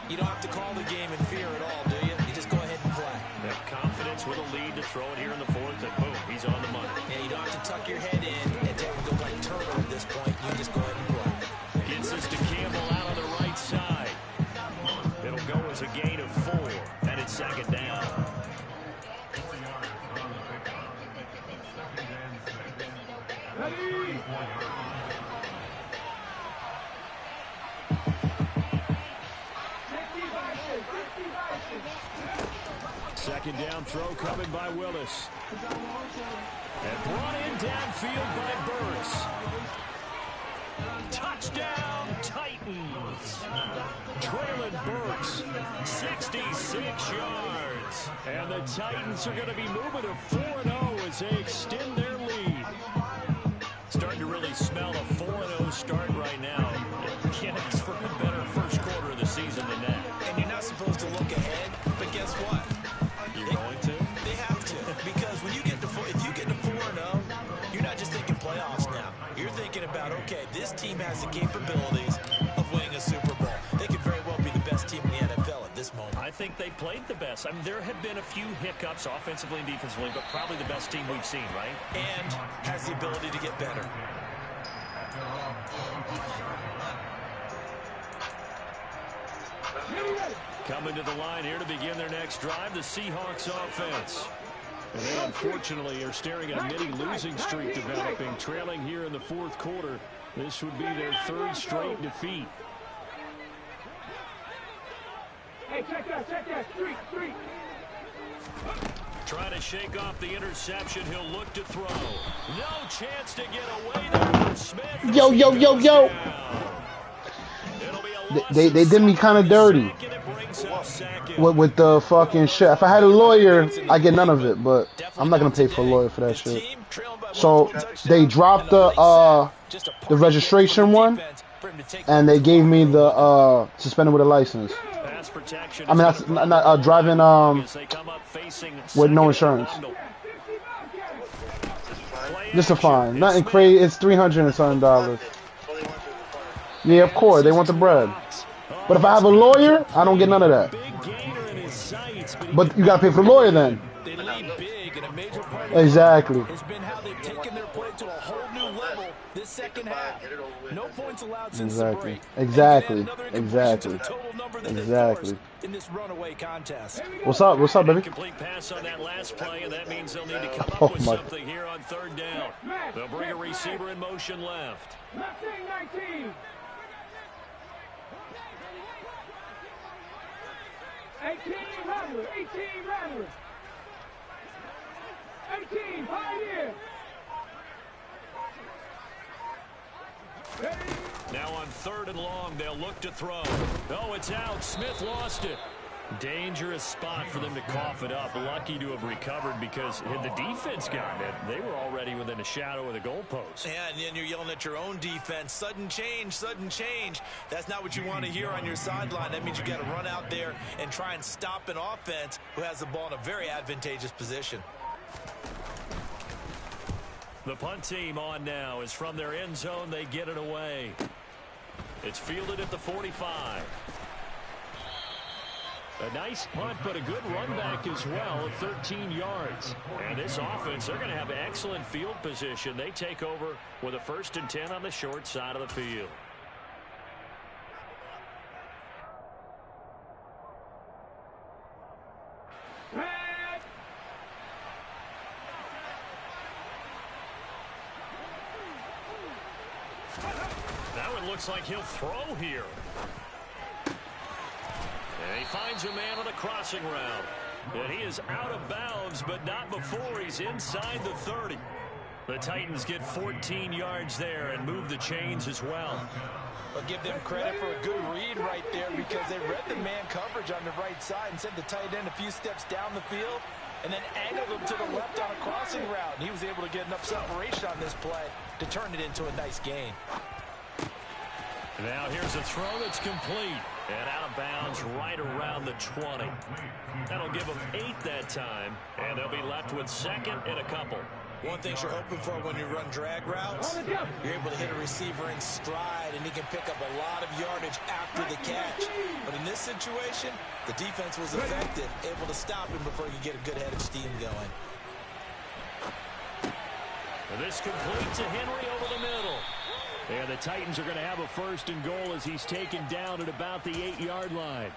you don't have to call the game in fear at all, do you? You just go ahead and play. That confidence with a lead to throw it here in the 4th, and boom, he's on the money. And you don't have to tuck your head in and take a good like Turner at this point. You just go ahead and play. Gets this to Campbell out on the right side. It'll go as a gain of 4, and it's 2nd down. Second down throw coming by Willis. And brought in downfield by Burks. Touchdown, Titans. Traylon Burks, 66 yards. And the Titans are going to be moving to 4-0 as they extend their lead. Starting to really smell a 4-0 start right now. Can't ask for a better first quarter of the season than that. And you're not supposed to look ahead, but guess what? You're going to? They have to, because when you get to if you get to 4-0, you're not just thinking playoffs now. You're thinking about, okay, this team has the capabilities of winning a Super Bowl. They could very well be the best team in the NFL at this moment. I think they played the best. I mean, there have been a few hiccups offensively and defensively, but probably the best team we've seen, right? And has the ability to get better. Coming to the line here to begin their next drive, the Seahawks offense. And they unfortunately are staring at a mini losing streak developing, trailing here in the 4th quarter. This would be their 3rd straight defeat. Hey, check that, streak. Trying to shake off the interception, he'll look to throw. No chance to get away there from Smith. Yo. They did me kind of dirty with the fucking shit. If I had a lawyer, I get none of it, but I'm not gonna pay for a lawyer for that shit. So they dropped the registration one, and they gave me the suspended with a license. I mean, that's not driving with no insurance. Just a fine, nothing crazy. It's $300 and something. Yeah, of course, they want the bread. But if I have a lawyer, I don't get none of that. But you gotta pay for the lawyer then. They lead big And a major part Exactly. has been how they've taken their play to a whole new level this second half. No points allowed since the break. Exactly. In this runaway contest. What's up, baby? Complete pass on that last play, and that means they'll need to come up with something here on third down. They'll bring a receiver in motion left. Left wing 19. 18 Rattler. 18 Pioneer. Now on third and long, they'll look to throw. Oh, it's out. Smith lost it. Dangerous spot for them to cough it up. Lucky to have recovered because had the defense gotten it, they were already within a shadow of the goalpost. Yeah, and then you're yelling at your own defense. Sudden change, sudden change. That's not what you want to hear on your sideline. That means you got to run out there and try and stop an offense who has the ball in a very advantageous position. The punt team on now is from their end zone. They get it away. It's fielded at the 45. A nice punt, but a good run back as well of 13 yards. And this offense, they're going to have excellent field position. They take over with a 1st and 10 on the short side of the field. That one looks like he'll throw here. And he finds a man on a crossing route. And he is out of bounds, but not before he's inside the 30. The Titans get 14 yards there and move the chains as well. I'll give them credit for a good read right there because they read the man coverage on the right side and sent the tight end a few steps down the field and then angled him to the left on a crossing route. And he was able to get enough separation on this play to turn it into a nice gain. Now here's a throw that's complete. And out of bounds right around the 20. That'll give them 8 that time. And they'll be left with 2nd and a couple. One thing you're hoping for when you run drag routes, you're able to hit a receiver in stride, and he can pick up a lot of yardage after the catch. But in this situation, the defense was effective, able to stop him before he could get a good head of steam going. And this complete to Henry over the middle. And the Titans are going to have a 1st and goal as he's taken down at about the 8-yard line.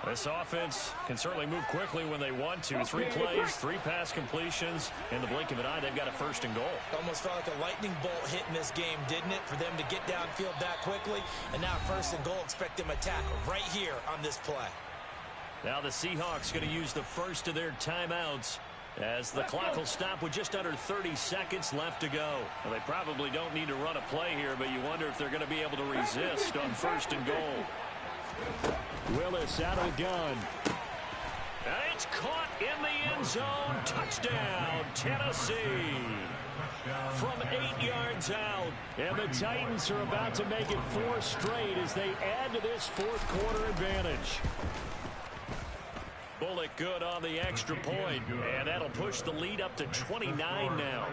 This offense can certainly move quickly when they want to. 3 plays, 3 pass completions. In the blink of an eye, they've got a 1st and goal. Almost felt like a lightning bolt hit in this game, didn't it? For them to get downfield that quickly. And now 1st and goal, expect them to tackle right here on this play. Now the Seahawks going to use the first of their timeouts as the clock will stop with just under 30 seconds left to go. Well, they probably don't need to run a play here, but you wonder if they're going to be able to resist on 1st and goal. Willis out of the gun. And it's caught in the end zone. Touchdown, Tennessee. From 8 yards out. And the Titans are about to make it 4 straight as they add to this 4th quarter advantage. Bullock good on the extra point, and that'll push the lead up to 29 now.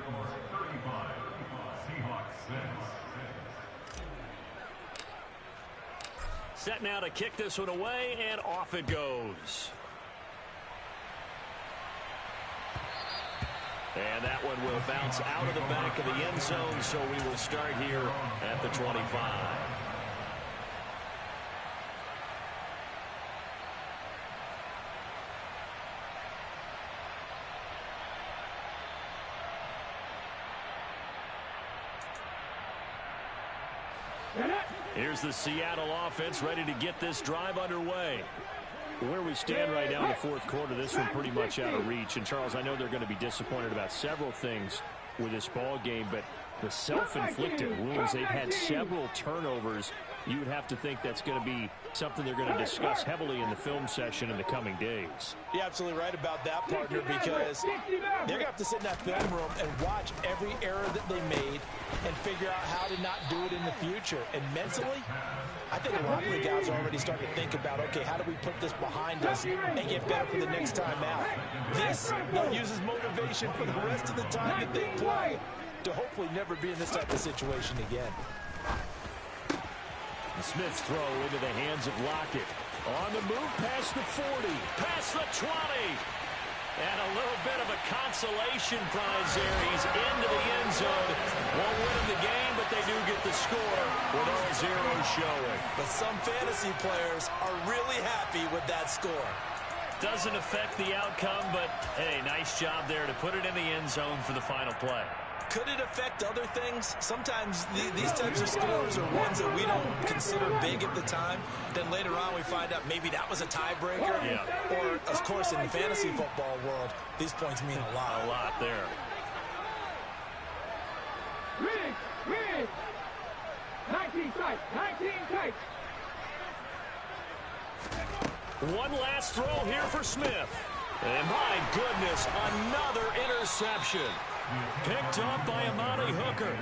Set now to kick this one away, and off it goes. And that one will bounce out of the back of the end zone, so we will start here at the 25. Here's the Seattle offense ready to get this drive underway. Where we stand right now in the 4th quarter, this one pretty much out of reach. And, Charles, I know they're going to be disappointed about several things with this ball game, but the self-inflicted wounds, they've had several turnovers. You would have to think that's going to be something they're going to discuss heavily in the film session in the coming days. You're absolutely right about that, partner, because they're going to have to sit in that film room and watch every error that they made and figure out how to not do it in the future. And mentally, I think a lot of the guys are already starting to think about, okay, how do we put this behind us and get better for the next time out? This, they'll use as motivation for the rest of the time that they play to hopefully never be in this type of situation again. Smith's throw into the hands of Lockett. On the move past the 40, past the 20. And a little bit of a consolation prize there. He's into the end zone. Won't win him the game, but they do get the score with all zeros showing. But some fantasy players are really happy with that score. Doesn't affect the outcome, but, hey, nice job there to put it in the end zone for the final play. Could it affect other things? Sometimes these types of scores are ones that we don't consider big at the time. Then later on we find out maybe that was a tiebreaker. Yeah. Or, of course, in the fantasy football world, these points mean a lot. A lot there. Rig! 19 tight, 19 tight. One last throw here for Smith. And my goodness, another interception. Picked up by Amani Hooker.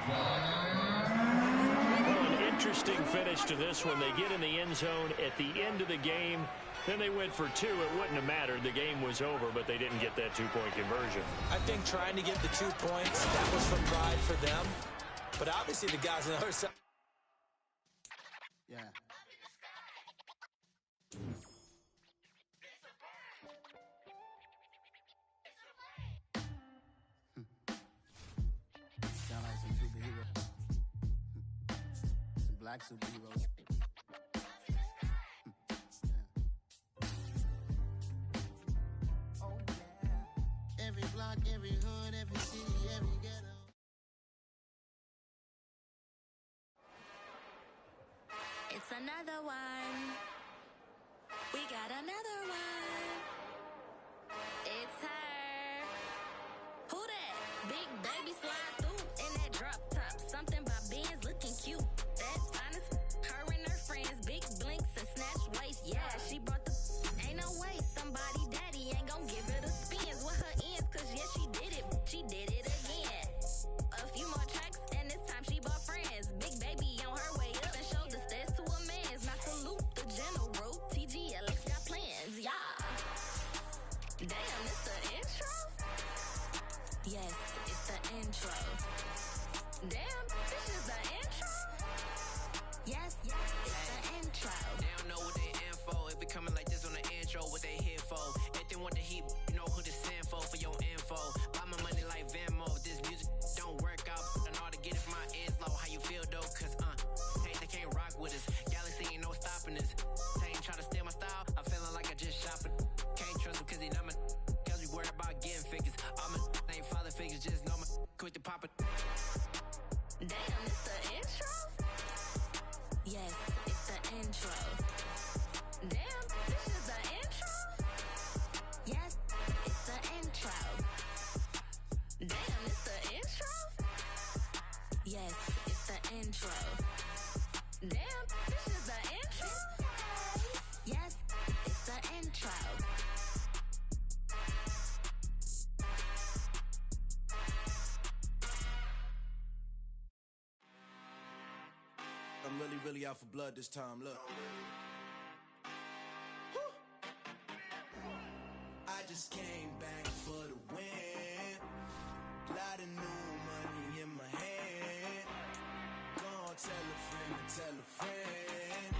Well, an interesting finish to this one. They get in the end zone at the end of the game. Then they went for two. It wouldn't have mattered. The game was over, but they didn't get that two-point conversion. I think trying to get the 2 points, that was for pride for them. But obviously the guys on the other side. Yeah. Sound like some superheroes. Some black superheroes. Oh yeah. Every block, every hood, every city, every ghetto. It's another one. We got another one. It's her. Who that? Big baby slide through in that drop top. Something by Benz looking cute. That's honest. Her and her friends, big blinks and snatch waist. Yeah, she brought the. Ain't no way somebody daddy ain't gon' give her the spins with her ends. Cause yeah, she did it. She did it again. A few more tracks and this time she bought friends. Big baby on her way up and showed the stairs to a man's. Now salute the general. TGLX got plans, yeah. Damn, it's the intro? Yes, it's the intro. Damn, this is the intro? Yes, it's the intro. They don't know what they in for. If it coming like this on the intro, what they here for? If they want the heat, you know who to send for your info. Buy my money like Venmo. If this music don't work out, I know how to get it from my ends low. How you feel though? Cause hey, they can't rock with us. Galaxy ain't no stopping us. They ain't trying to steal my style. I'm feeling like I just shop it. Can't trust them cause they not my. Cause we worried about getting figures. All my ain't father figures, just know my quick to pop it. Damn, it's the intro? Yes, it's the intro. Damn, this is the intro? Yes, it's the intro. Damn, it's the intro? Yes, it's the intro. Damn, this is the intro? Yes, it's the intro. I'm really out for blood this time, look. I just came back for the win. Lot of new money in my hand. Gonna tell a friend to tell a friend.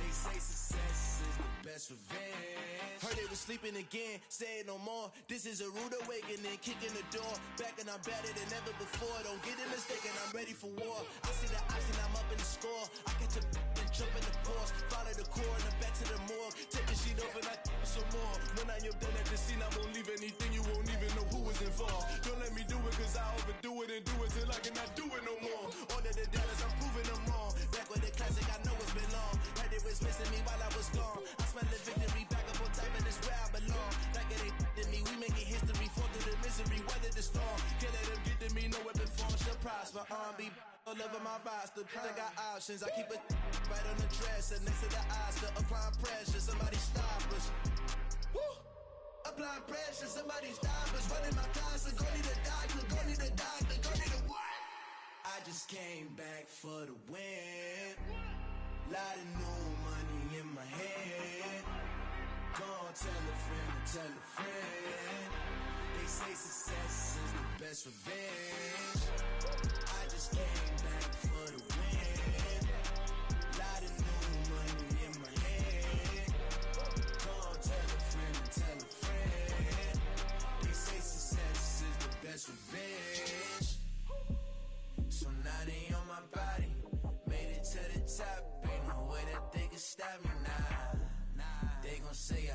They say success is the best revenge. Heard they was sleeping again, say it no more. This is a rude awakening, kicking the door. Back and I'm better than ever before. Don't get it mistaken, I'm ready for war. I see the option, I'm up in the score. I catch a and jump in the course. Follow the core and the back to the morgue. Take the sheet off and I some more. When I am done at the scene, I won't leave anything. You won't even know who was involved. Don't let me do it cause I overdo it and do it till I cannot do it no more. All of the dollars, I'm proving them wrong. Back with the classic, I know it's been long. Heard it was missing me while I was gone. I smell the victory back up on top and it's where I belong. Like it ain't to me, we making history. Fall through the misery, weather the storm. Can't let them get to me, no weapon form shall prosper. Be all over my roster. I got options, I keep it right on the dresser. Next to the Oscar, applying pressure. Somebody stop us. Woo! Applying pressure, somebody stop us. Running my closet, go need a doctor, go need a doctor, go need a what? I just came back for the win. Lot of new money in my hand. Gonna tell a friend to tell a friend. They say success is the best revenge. I just came back for the win. Lot of new money in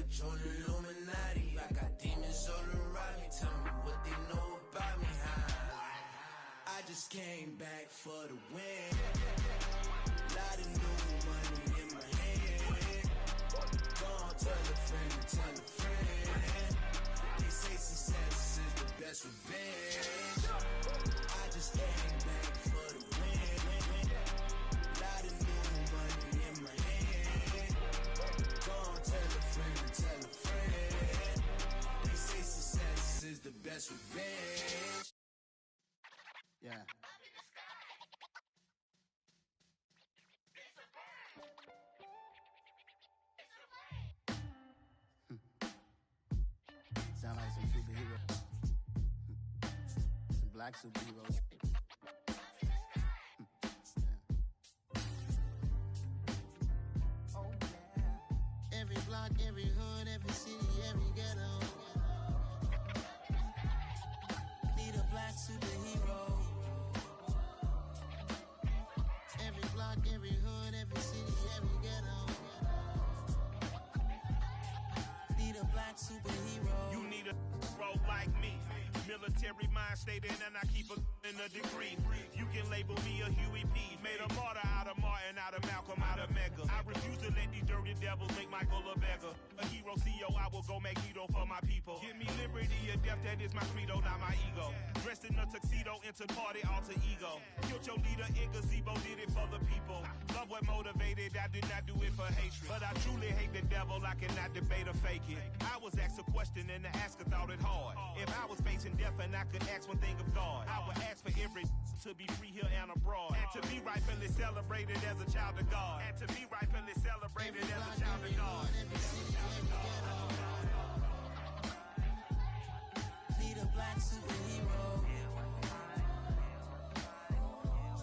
much on Illuminati. I got demons all around me. Tell me what they know about me. I just came back for the win. Lot of new money in my hand. Go on, tell a friend, tell a friend. They say success is the best revenge. I just came back for the win. Lot of new money in my hand. Go on, tell a friend. They say success is the best revenge. Yeah. Sound like some superheroes. Some black superheroes. Oh yeah. Every block, every hood, every city, every ghetto. Need a black superhero. Every block, every hood, every city, every ghetto. Need a black superhero. You need a role like me. Military mind stated, and I keep in a degree. You can label me a Huey P. Made a martyr out of Martin, out of Malcolm, out of Mega. I refuse to let these dirty devils make Michael a beggar. A hero CEO, I will go Magneto for my people. Give me liberty or death, that is my credo, not my ego. Dressed in a tuxedo, into party, alter ego. Killed your leader in gazebo, did it for the people. Love what motivated, I did not do it for hatred. But I truly hate the devil, I cannot debate or fake it. I was asked a question and the asker thought it hard. If I was facing death and I could ask one thing of God, I would ask for every to be free here and abroad. And to be rightfully celebrated as a child of God. And to be rightfully celebrated as a child of God. Need a black superhero.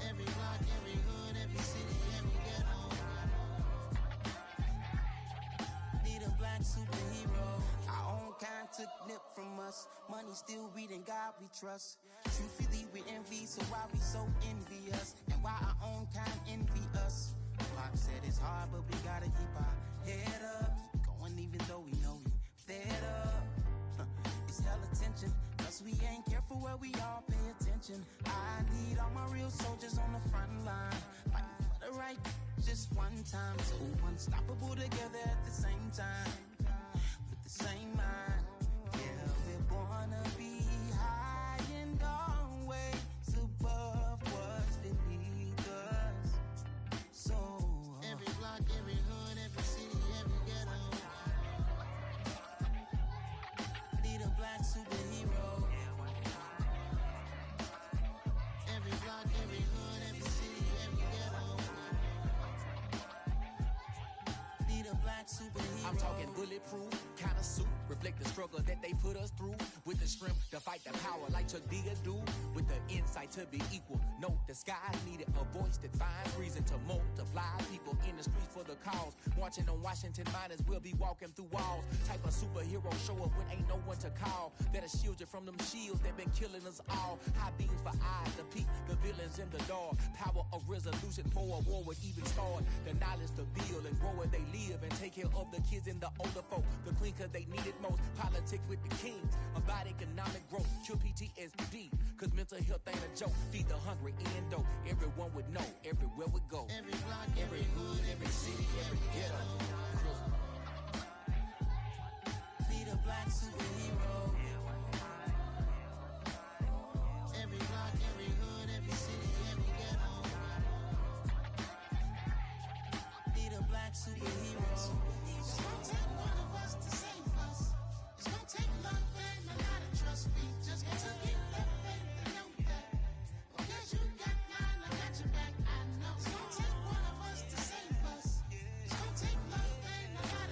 Every block, every hood, every city, every ghetto. Need a black superhero. Our own kind took nip from us. Money still reading God we trust. Truthfully we envy, so why we so envious? And why our own kind envy us? Pac said it's hard, but we gotta keep our head up. Going even though we know we fed up. It's hell attention, cause we ain't careful where we all pay attention. I need all my real soldiers on the front line, fighting for the right just one time. So unstoppable together at the same time, with the same mind. Yeah, we're born to be high and always above what's beneath us. So every block, every hood, every city, every ghetto. Need a black superhero. Every block, every hood, every city, every ghetto. Need a black superhero. I'm talking bulletproof kind of suit, reflect the struggle that they put us through. With the strength to fight the power like Chuck Digger do. With the insight to be equal. Note the sky needed a voice that finds reason to multiply. People in the streets for the cause. Marching on Washington miners will be walking through walls. Type of superhero show up when ain't no one to call. That'll shield you from them shields that been killing us all. High beams for eyes to peek the villains in the dark. Power of resolution for a war would even start. The knowledge to build and grow where they live and take care of the kids and the older folk. The clean cause they need it most. Politics with the kings. About economic growth. Cure PTSD. Cause mental health ain't a joke. Feed the hungry in dough. Everyone would know. Everywhere we go. Every block, every hood, every city, every ghetto. Need a black superhero. Every block, every hood, every city, every ghetto. Need a black superhero. It's gonna take one of us to save us. It's gonna take love and a lot of trust. We just got to get that faith and know that. Because you got mine, I got your back. I know. It's gonna take one of us to save us. It's gonna take love and a lot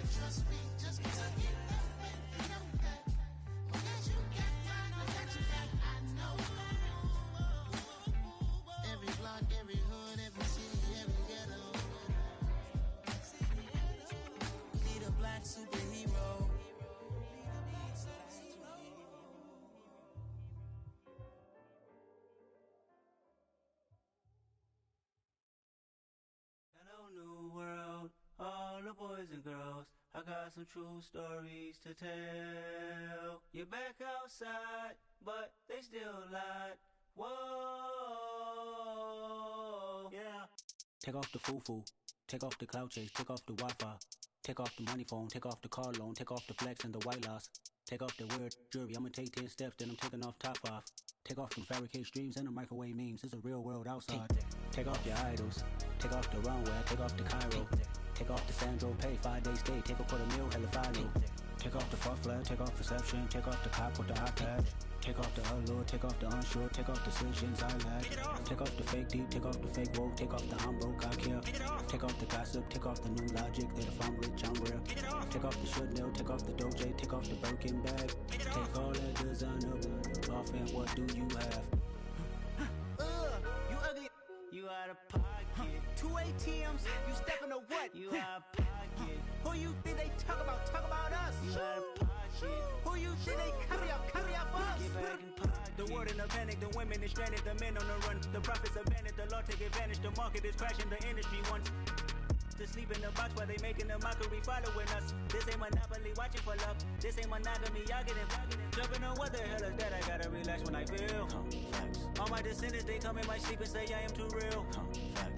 got some true stories to tell. You're back outside, but they still lied. Whoa, yeah. Take off the foo-foo, take off the cloud chase, take off the Wi-Fi, take off the money phone, take off the car loan, take off the flex and the white loss, take off the weird jewelry. I'ma take 10 steps, then I'm taking off top 5. Take off them fabricated streams and the microwave memes. It's a real world outside. Take off your idols, take off the runway, take off the Cairo, take off the Sandro Pay, 5-day stay, take a $250,000, hella final. Take off the fuck flag, take off perception, take off the cop with the iPad. Take off the allure, take off the unsure, take off decisions I lack. Take off the fake deep, take off the fake woke, take off the I'm broke, I care. Take off the gossip, take off the new logic that if I'm rich, I'm real. Take off the Chanel, take off the Doja, take off the Birkin bag. Take all that designer off and what do you have? You ugly. You out of pocket. 2 ATMs, you stepping to what? You out of pocket. Who you think they talk about? Talk about us. You out of pocket. Who you think they carry up for us? Get back in pocket. The world in a panic, the women is stranded, the men on the run. The profits abandoned, the law take advantage. The market is crashing, the industry wants to sleep in the box while they making a mockery following us. This ain't Monopoly, watching for love. This ain't monogamy, y'all getting jumping on what the hell is that? I gotta relax when I feel. All my descendants, they come in my sleep and say I am too real.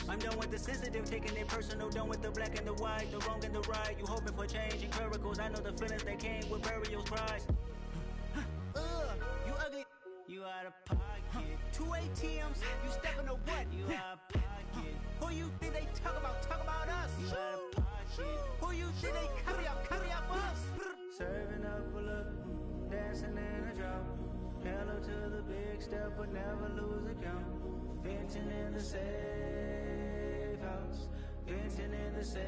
I'm done with the sensitive, taking it personal. Done with the black and the white, the wrong and the right. You hoping for change and miracles. I know the feelings that came with burial cries. You ugly. You out of pocket. 2 ATMs, you stepping to what? You out of pocket. Who you think they talk about? Talk about us. You out of pocket. Who you think they carry up for us? Serving up a look, dancing in a drop. Hello to the big step, but never lose a count. Venting in the safe house. Venting in the safe.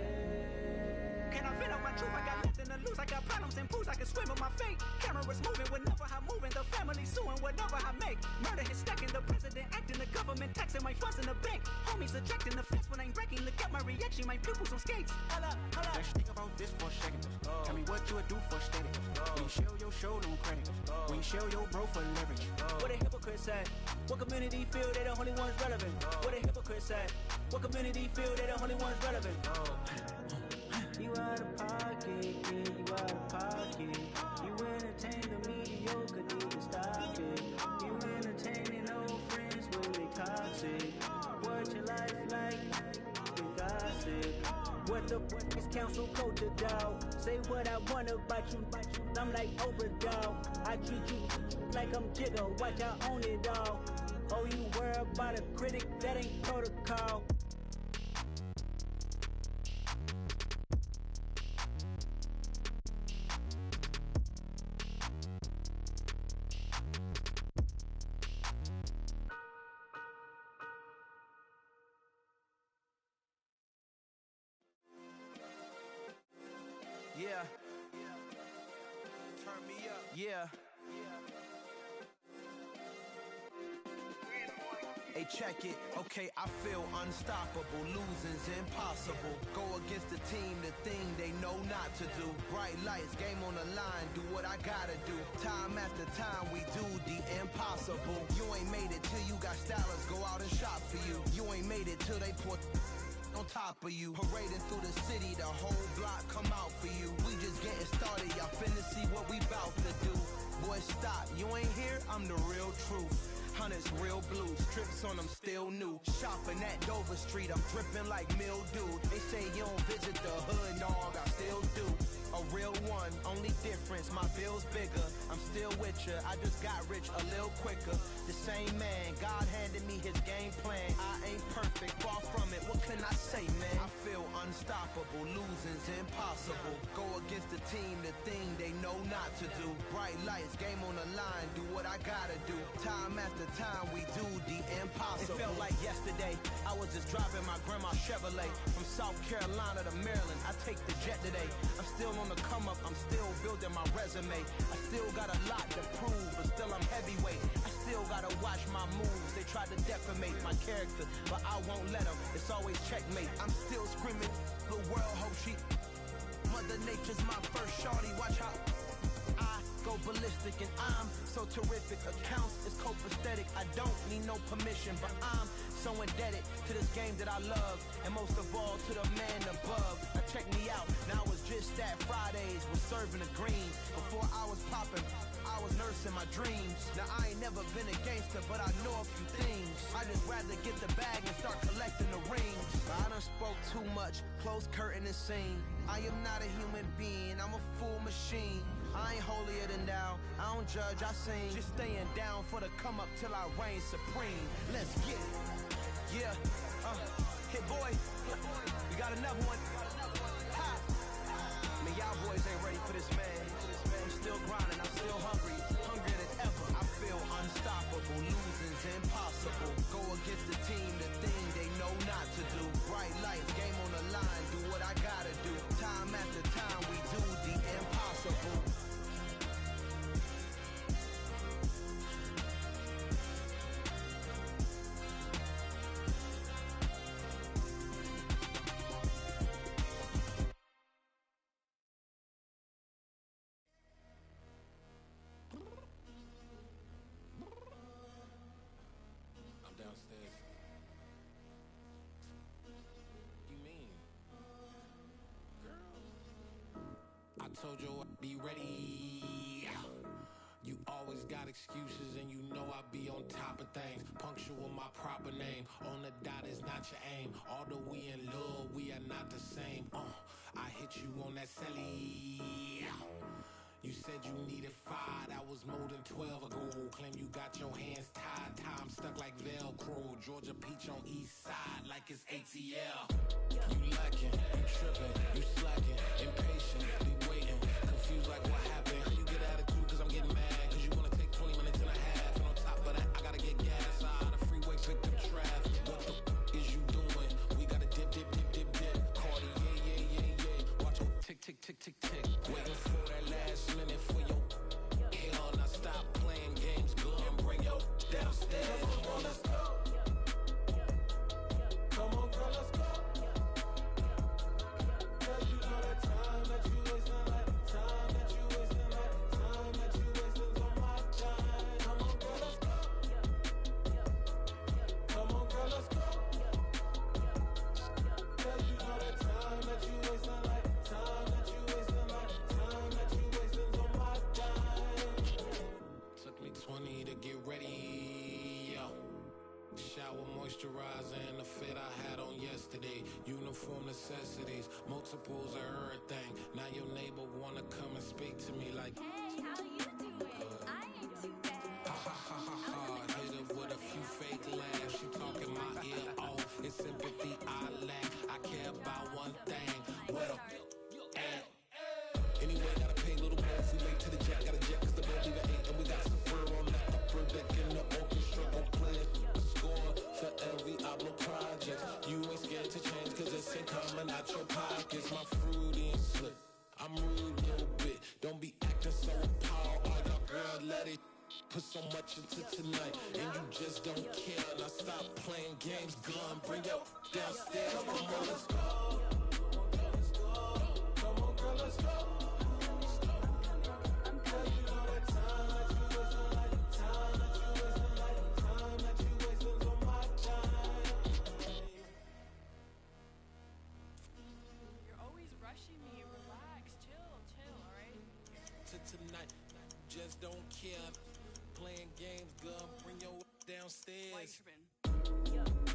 Can I vent out my truth? I got nothing to lose. I got problems and pools. I can swim with my fate. Cameras moving whenever I'm moving. The family suing whatever I make. Murder is stacking. The president acting. The government taxing my funds in the bank. Homies subtracting the fence when I'm breaking. Look at my reaction. My pupils on skates. Hold up, hold up. Let's think about this for a second. Tell me what you would do for status. When you show your show, no credit. When you show your bro for leverage. What a hypocrite said. What community feel they the only ones relevant? What a hypocrite said. What community feel they the only ones relevant? You out of pocket, yeah, you out of pocket. You entertain the mediocre, need to stop it. You entertaining old friends when they toxic. What your life like, you gossip. What the is council culture, dog? Say what I want about you. I'm like overdog. I treat you like I'm Jigga. Watch I own it all. Oh, you worry about a critic? That ain't protocol. Yeah. Turn me up. Yeah. Hey, check it. Okay, I feel unstoppable. Losing's impossible. Go against the team, the thing they know not to do. Bright lights, game on the line. Do what I gotta do. Time after time, we do the impossible. You ain't made it till you got stylists go out and shop for you. You ain't made it till they put on top of you. Parading through the city, the whole block come out for you. We just getting started, y'all finna see what we bout to do. Boy, stop, you ain't here, I'm the real truth. Hunters, real blue, strips on them still new. Shopping at Dover Street, I'm dripping like mildew. They say you don't visit the hood, dog, I still do. A real one, only difference, my bill's bigger. I'm still with ya, I just got rich a little quicker. The same man, God handed me his game plan. I ain't perfect, far from it, what can I say, man? I feel unstoppable, losing's impossible. Go against the team, the thing they know not to do. Bright lights, game on the line, do what I gotta do. Time after time, we do the impossible. It felt like yesterday, I was just driving my grandma's Chevrolet. From South Carolina to Maryland, I take the jet today. I'm still on the come up, I'm still building my resume. I still got a lot to prove, but still I'm heavyweight. I still gotta watch my moves. They try to defamate my character, but I won't let them. It's always checkmate. I'm still screaming, the world hope she. Mother Nature's my first shorty. Watch how I go ballistic. horrific, and I'm so terrific. Accounts is copacetic. I don't need no permission, but I'm so indebted to this game that I love, and most of all to the man above. Now check me out. Now it was just that Fridays was serving the green. Before I was popping, I was nursing my dreams. Now I ain't never been a gangster, but I know a few things. I just rather get the bag and start collecting the rings. I done spoke too much, close curtain and scene. I am not a human being, I'm a full machine. I ain't holier than thou, I don't judge, I sing. Just staying down for the come up till I reign supreme. Let's get it. Yeah, hit boy, we got another one. Ha! Man, y'all boys ain't ready for this, man. I'm still grinding, I'm still hungry, hungrier than ever. I feel unstoppable, losing's impossible. Go against the team, the thing they know not to do. Bright lights, game on the line, do what I gotta do. Time after time, we do the impossible. Told you I'd be ready. You always got excuses and you know I be on top of things. Punctual my proper name. On the dot is not your aim. Although we in love, we are not the same. I hit you on that celly. You said you needed 5, that was more than 12 ago. Claim you got your hands tied, time stuck like Velcro. Georgia Peach on east side like it's ATL. You lacking, you tripping, you slacking, impatient, be waiting, confused like what happened. You get attitude cause I'm getting mad, cause you wanna take 20 minutes and a half. And on top of that, I gotta get gas out of the freeway, pick up traffic. What the is you doing? We gotta dip, dip, dip, dip, dip. Cardi, yeah. Watch your tick, tick, tick, tick, tick. Waiting for that last minute for your hell. Now stop playing games, girl, and bring your downstairs. Come on, let's go. Come on, girl, let's go. Cause you know that time that you wasting, like time that you wasting, like time that you wasting's on my time. Come on, girl, let's go. Come on, girl, let's go. Cause you know that time that you wasting, like time that you wasting, like time that you wasting's on my time. Took me 20 to get ready, yo. Shower moisturizer and the fit I had on yesterday. Uniform necessities, multiples of everything. Now your neighbor wanna come and speak to me like, Hey, how you doing? I ain't too bad. ha ha ha ha ha. Hit her with a few fake laughs. She talking my ear off. It's sympathy I lack. I care about one thing. Well, anyway, gotta pay a little more. If we late to the jet, gotta jet cause the boat leave at 8. And we got some fur on the upper deck in the orchestra. Gon' play a score for every Ablo project. You ain't scared to change cause it's ain't coming out your pockets. My fruity and slick. I'm rude a little bit. Don't be acting so appalled. All y'all girl, let it put so much into tonight. And you just don't care. Now stop playing games, gun. Bring your downstairs. Come on, let's go. Come on, girl, let's go. Cause you know that time that you wasting, like time that you wasting, like time that you wasting's on my time. You're always rushing me. Relax, chill, alright? To tonight, just don't care. Playing games, girl. Bring your downstairs. Why you tripping?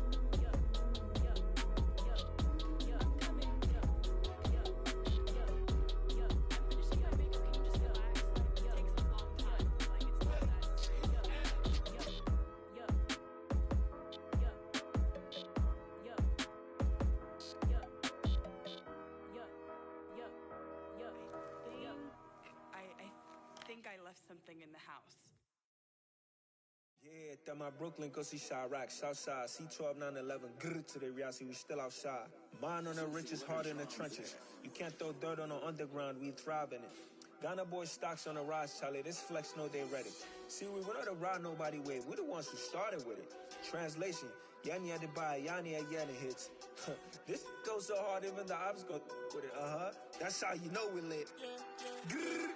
I think I left something in the house. Yeah, that my Brooklyn, go see Chirac, Southside, C12, 911, grrr to the reality, we still outside. Mine on the riches, hard in the trenches. You can't throw dirt on the underground, we thrive in it. Ghana boy stocks on the rise, Charlie, this flex know they ready. See, we not to ride nobody way, we the ones who started with it. Translation, Yani had to buy, Yani had Yanni hits. This goes so hard, even the ops go with it, That's how you know we lit. Grrr.